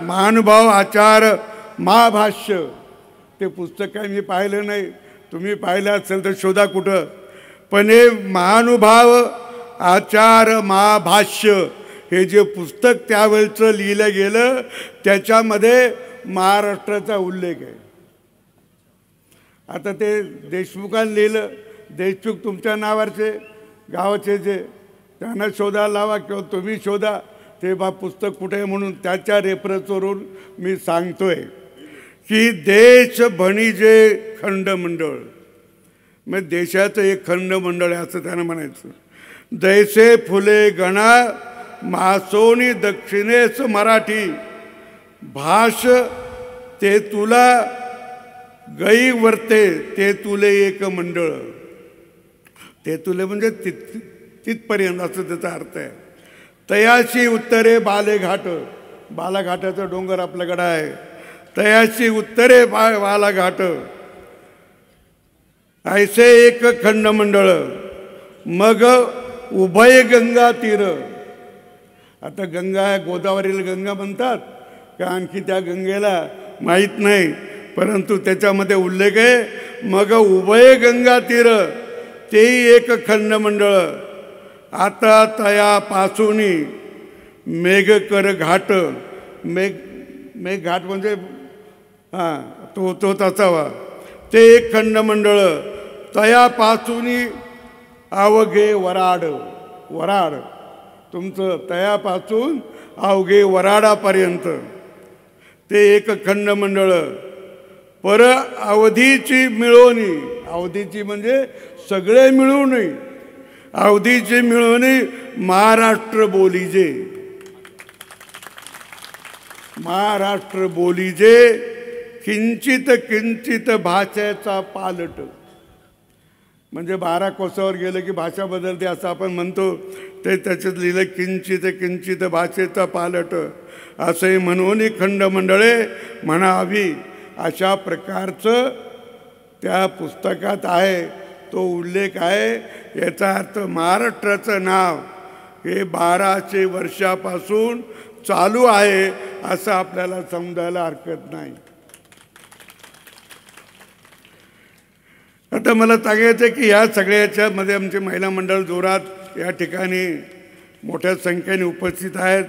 महानुभाव आचार महाभाष्य, ते पुस्तक काय मी पाहिलं नाही, तुम्ही पाहिलं असेल तर शोधा कुठं. पण हे महानुभाव आचार महाभाष्य हे जे पुस्तक त्यावेळचं लिहिलं गेलं त्याच्यामध्ये महाराष्ट्राचा उल्लेख आहे. आता ते देशमुखांनी लिहिलं, देशमुख तुमच्या नावाचे गावाचे जे, त्यांना शोधायला लावा किंवा तुम्ही शोधा ते पुस्तक कुठे आहे म्हणून. त्याच्या रेफरन्सवरून मी सांगतोय की देश भणिजे खंडमंडळ, मग देशाचं एक खंडमंडळ आहे असं त्यानं म्हणायचं. दैसे फुले गणा मासोनी दक्षिणेस मराठी, भाष ते तुला गई वर्ते ते तुले एक मंडळ. ते तुले म्हणजे तिथपर्यंत असं त्याचा अर्थ आहे. तयाशी उत्तरे बालेघाट, बालाघाटाचा डोंगर आपल्याकडं आहे. तयाशी उत्तरे बालाघाट, ऐसे एक खंडमंडळ, मग उभय गंगा तीर. आता गंगा गोदावरीला गंगा म्हणतात का आणखी त्या गंगेला माहीत नाही, परंतु त्याच्यामध्ये उल्लेख आहे मग उभय गंगा तीर तेही एक खंडमंडळ. आता तयापासूनी मेघ कर घाट, मेघ घाट म्हणजे तो तसावा, ते एक खंडमंडळ. तयापासूनी अवघे वराड, वराड तुमचं तयापासून अवघे वराडापर्यंत ते एक खंडमंडळ. पर अवधीची मिळवणी, अवधीची म्हणजे सगळे मिळवणी, अवधीची मिळवणी महाराष्ट्र बोलीजे, महाराष्ट्र बोलीजे किंचित किंचित भाषेचा पालट. म्हणजे 12 कोसावर गेलं की भाषा बदलते असं आपण म्हणतो, ते त्याच्यात लिहिलं किंचित किंचित भाषेचा पालट. असंही म्हणून खंडमंडळे म्हणावी अशा प्रकारचं त्या पुस्तकात आहे, तो उल्लेख आहे. याचा अर्थ महाराष्ट्राचं नाव हे 1200 वर्षापासून चालू आहे असं आपल्याला समजायला हरकत नाही. आता मला सांगायचं की या सगळ्याच्यामध्ये आमचे महिला मंडळ जोरात या ठिकाणी मोठ्या संख्येने उपस्थित आहेत.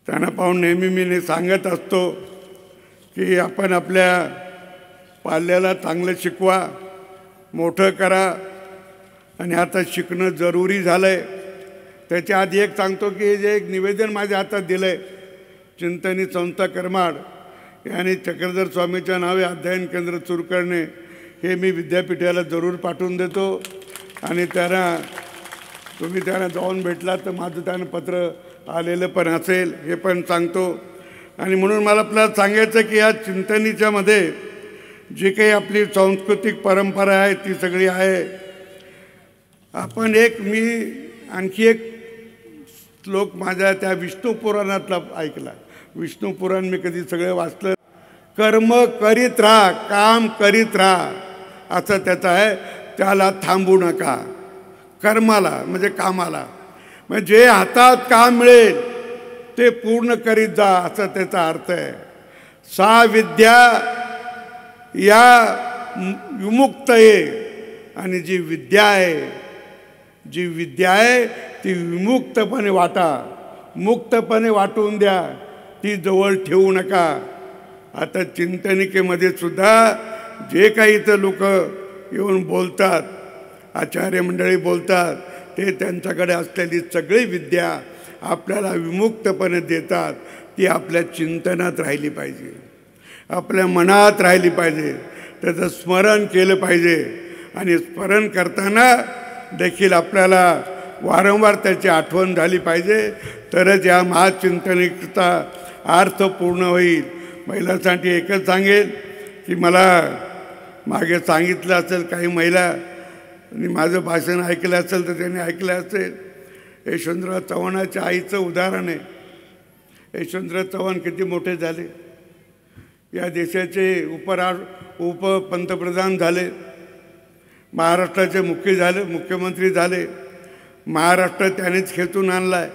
त्यांना पाहून नेहमी मी सांगत असतो की आपण आपल्या पाल्याला चांगलं शिकवा, मोठं करा. आणि आता शिकणं जरुरी झालं आहे. त्याच्या आधी एक सांगतो की जे एक निवेदन माझ्या हातात दिलं आहे, चिंतनी संस्था करमाड यांनी चक्रधर स्वामीच्या नावे अध्ययन केंद्र सुरू करणे, हे मी विद्यापीठाला जरूर पाठवून देतो. आणि तुम्ही त्यांना जाऊन भेटला तर माझं त्यांना पत्र आलेलं पण असेल हे पण सांगतो. आणि म्हणून मला आपल्याला सांगायचं की या चिंतनीच्यामध्ये जी काही आपली सांस्कृतिक परंपरा आहे ती सगळी आहे. आपण मी आणखी एक श्लोक माझ्या त्या विष्णू पुराणातला ऐकला. विष्णू पुराण मी कधी सगळं वाचलं. कर्म करीत राहा, काम करीत राहा असं त्याचं आहे. त्याला थांबू नका. कर्माला म्हणजे कामाला, म्हणजे जे हातात काम मिळेल ते पूर्ण करीत जा असं त्याचा अर्थ आहे. सा विद्या या विमुक्त आहे. आणि जी विद्या आहे ती विमुक्तपणे वाटा, मुक्तपणे वाटून द्या, ती जवळ ठेवू नका. आता चिंतनिकेमध्ये सुद्धा जे काही इथं लोक येऊन बोलतात, आचार्य मंडळी बोलतात, ते त्यांच्याकडे असलेली सगळी विद्या आपल्याला विमुक्तपणे देतात. ती आपल्या चिंतनात राहिली पाहिजे, आपल्या मनात राहिली पाहिजे, त्याचं स्मरण केलं पाहिजे. आणि स्मरण करताना देखील आपल्याला वारंवार त्याची आठवण झाली पाहिजे, तरच या महाचिंतनिकचा अर्थ पूर्ण होईल. महिलांसाठी एकच सांगेल की मला मागे सांगितलं असेल काही महिला आणि माझं भाषण ऐकलं असेल तर त्यांनी ऐकलं असेल. यशवंतराव चव्हाणाच्या आईचं उदाहरण आहे. यशवंतराव चव्हाण किती मोठे झाले, या देशाचे उपपंतप्रधान झाले, महाराष्ट्राचे मुख्यमंत्री झाले. महाराष्ट्र त्यानेच खेचून आणला आहे.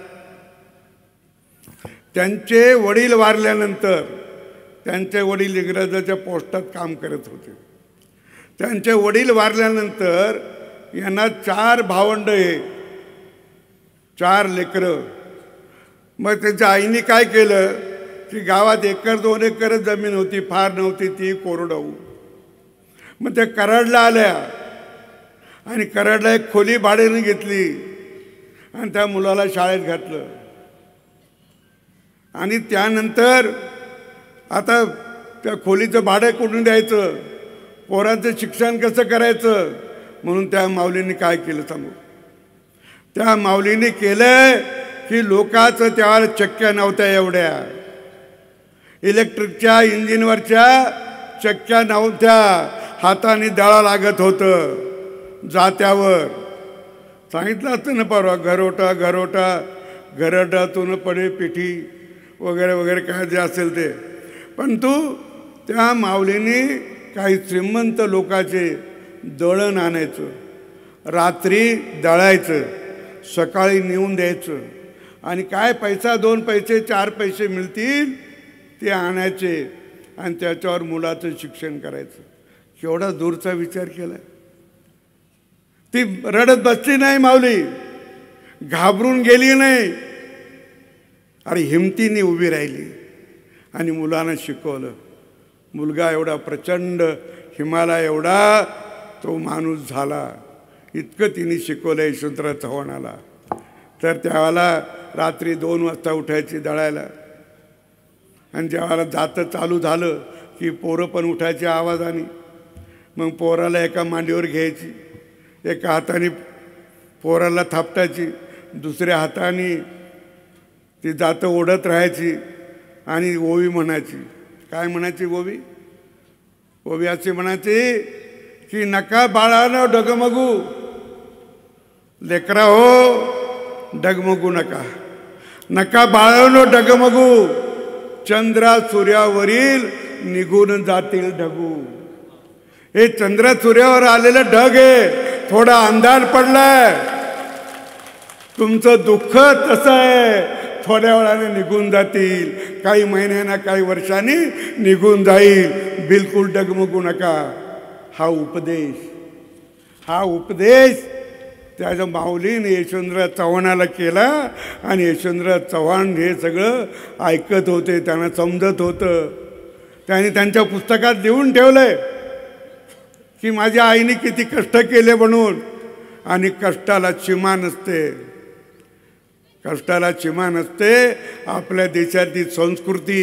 त्यांचे वडील वारल्यानंतर त्यांचे वडील इंग्रजाच्या पोस्टात काम करत होते. त्यांचे वडील वारल्यानंतर यांना 4 भावंड आहे, 4 लेकरं. मग त्यांच्या आईने काय केलं की गावात 1-2 एकर जमीन होती, फार नव्हती, ती कोरडवाहू. मग त्या कराडला आल्या आणि कराडला एक खोली भाड्याने घेतली आणि त्या मुलाला शाळेत घातलं. आणि त्यानंतर आता त्या खोलीचं भाडं कुठून द्यायचं, पोरांचं शिक्षण कसं करायचं, म्हणून त्या माऊलींनी काय केलं सांगू. त्या माऊलींनी केलं की लोकांचं त्यावेळेला चक्क्या नव्हत्या, एवढ्या इलेक्ट्रिकच्या इंजिनवरच्या चक्क्या नव्हत्या, हाताने दळा लागत होतं जात्यावर. सांगितलं असतं ना परवा, घरोटा घरोटा घरटातून पडे पिठी वगैरे वगैरे काय जे असेल ते. परंतु त्या माऊलींनी काही श्रीमंत लोकांचे दळण आणायचं, रात्री दळायचं, सकाळी नेऊन द्यायचं आणि काय पैसा 2 पैसे 4 पैसे मिळतील ते आणायचे आणि त्याच्यावर मुलाचं शिक्षण करायचं. केवढा दूरचा विचार केला. ती रडत बसली नाही माऊली, घाबरून गेली नाही, अरे हिमतीने उभी राहिली आणि मुलांना शिकवलं. मुलगा एवढा प्रचंड हिमालय एवढा तो माणूस झाला, इतकं तिने शिकवलं यशवंतराव चव्हाणाला. तर त्यावेळेला रात्री 2 वाजता उठायची दळायला आणि ज्यावेळेला जातं चालू झालं की पोरं पण उठायची आवाजाने. मग पोराला एका मांडीवर घ्यायची, एका हाताने पोराला थापटायची, दुसऱ्या हाताने ती जातं ओढत राहायची आणि ओवी म्हणायची. काय म्हणायची ओवी? ओवी अशी म्हणायची की नका बाळानं डगमगू, लेकरा हो डगमगू नका, नका बाळानं डगमगू, चंद्रा सूर्यावरील निघून जातील ढगू. हे चंद्र सूर्यावर आलेलं ढग आहे, थोडा अंधार पडलाय, तुमचं दुःख तसं आहे, थोड्या वेळाने निघून जातील, काही महिन्यांना काही वर्षांनी निघून जाईल, बिलकुल डगमगू नका. हा उपदेश त्याच्या माऊलीने यशवंतराव चव्हाणाला केला आणि यशवंतराव चव्हाण हे सगळं ऐकत होते, त्यांना समजत होतं. त्यांनी त्यांच्या पुस्तकात लिहून ठेवलंय की माझ्या आईने किती कष्ट केले म्हणून. आणि कष्टाला सीमा नसते, कष्टाला सीमा नसते. आपल्या देशाची संस्कृती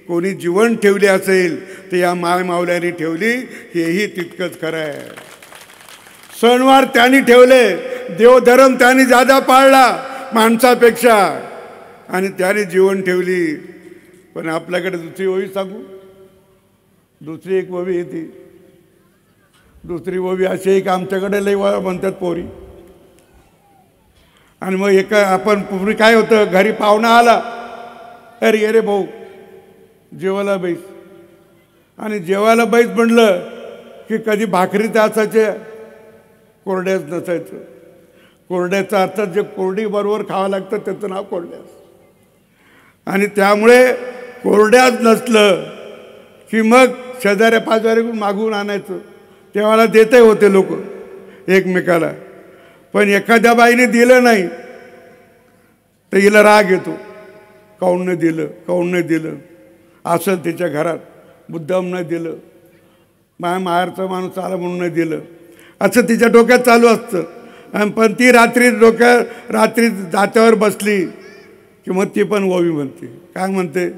कोणी जीवन ठेवली असेल तर या माऊल्यांनी ठेवली, हेही तितकंच खरं आहे. सणवार त्यांनी ठेवले, देवधर्म त्यांनी जादा पाळला माणसापेक्षा आणि त्याने जीवन ठेवली. पण आपल्याकडे दुसरी ओवी सांगू, दुसरी एक ओवी येते. दुसरी ओवी अशी एक आमच्याकडे लई म्हणतात पोरी. आणि मग एका आपण पूर्वी काय होतं, घरी पाहुणा आला, अरे ये रे भाऊ जेवायला बैस. आणि जेवायला बैस म्हणलं की कधी भाकरी तर असायचे, कोरड्याच नसायचं. कोरड्याचा अर्थात जे कोरडी बरोबर खावं लागतं त्याचं नाव कोरड्यास. आणि त्यामुळे कोरड्याच नसलं की मग शेजाऱ्या पाजाऱ्याकडून मागून आणायचं. तेव्हाला देते होते लोक एकमेकाला. पण एखाद्या बाईने दिलं नाही तर हिला राग येतो, काऊन नाही दिलं, काऊन नाही दिलं, असं तिच्या घरात मुद्दाम नाही दिलं, माझ्या माहेरचा माणूस आला म्हणून नाही दिलं, असं तिच्या डोक्यात चालू असतं. पण ती रात्री जात्यावर बसली की मग ती पण ओवी म्हणते. काय म्हणते?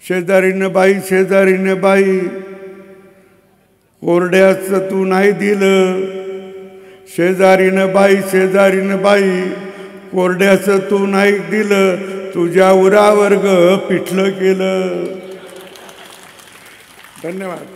शेजारीनं बाई कोरड्याचं तू नाही दिलं, शेजारीनं बाई कोरड्याचं तू नाही दिलं, तुझ्या उरावर ग पिठलं केलं. धन्यवाद.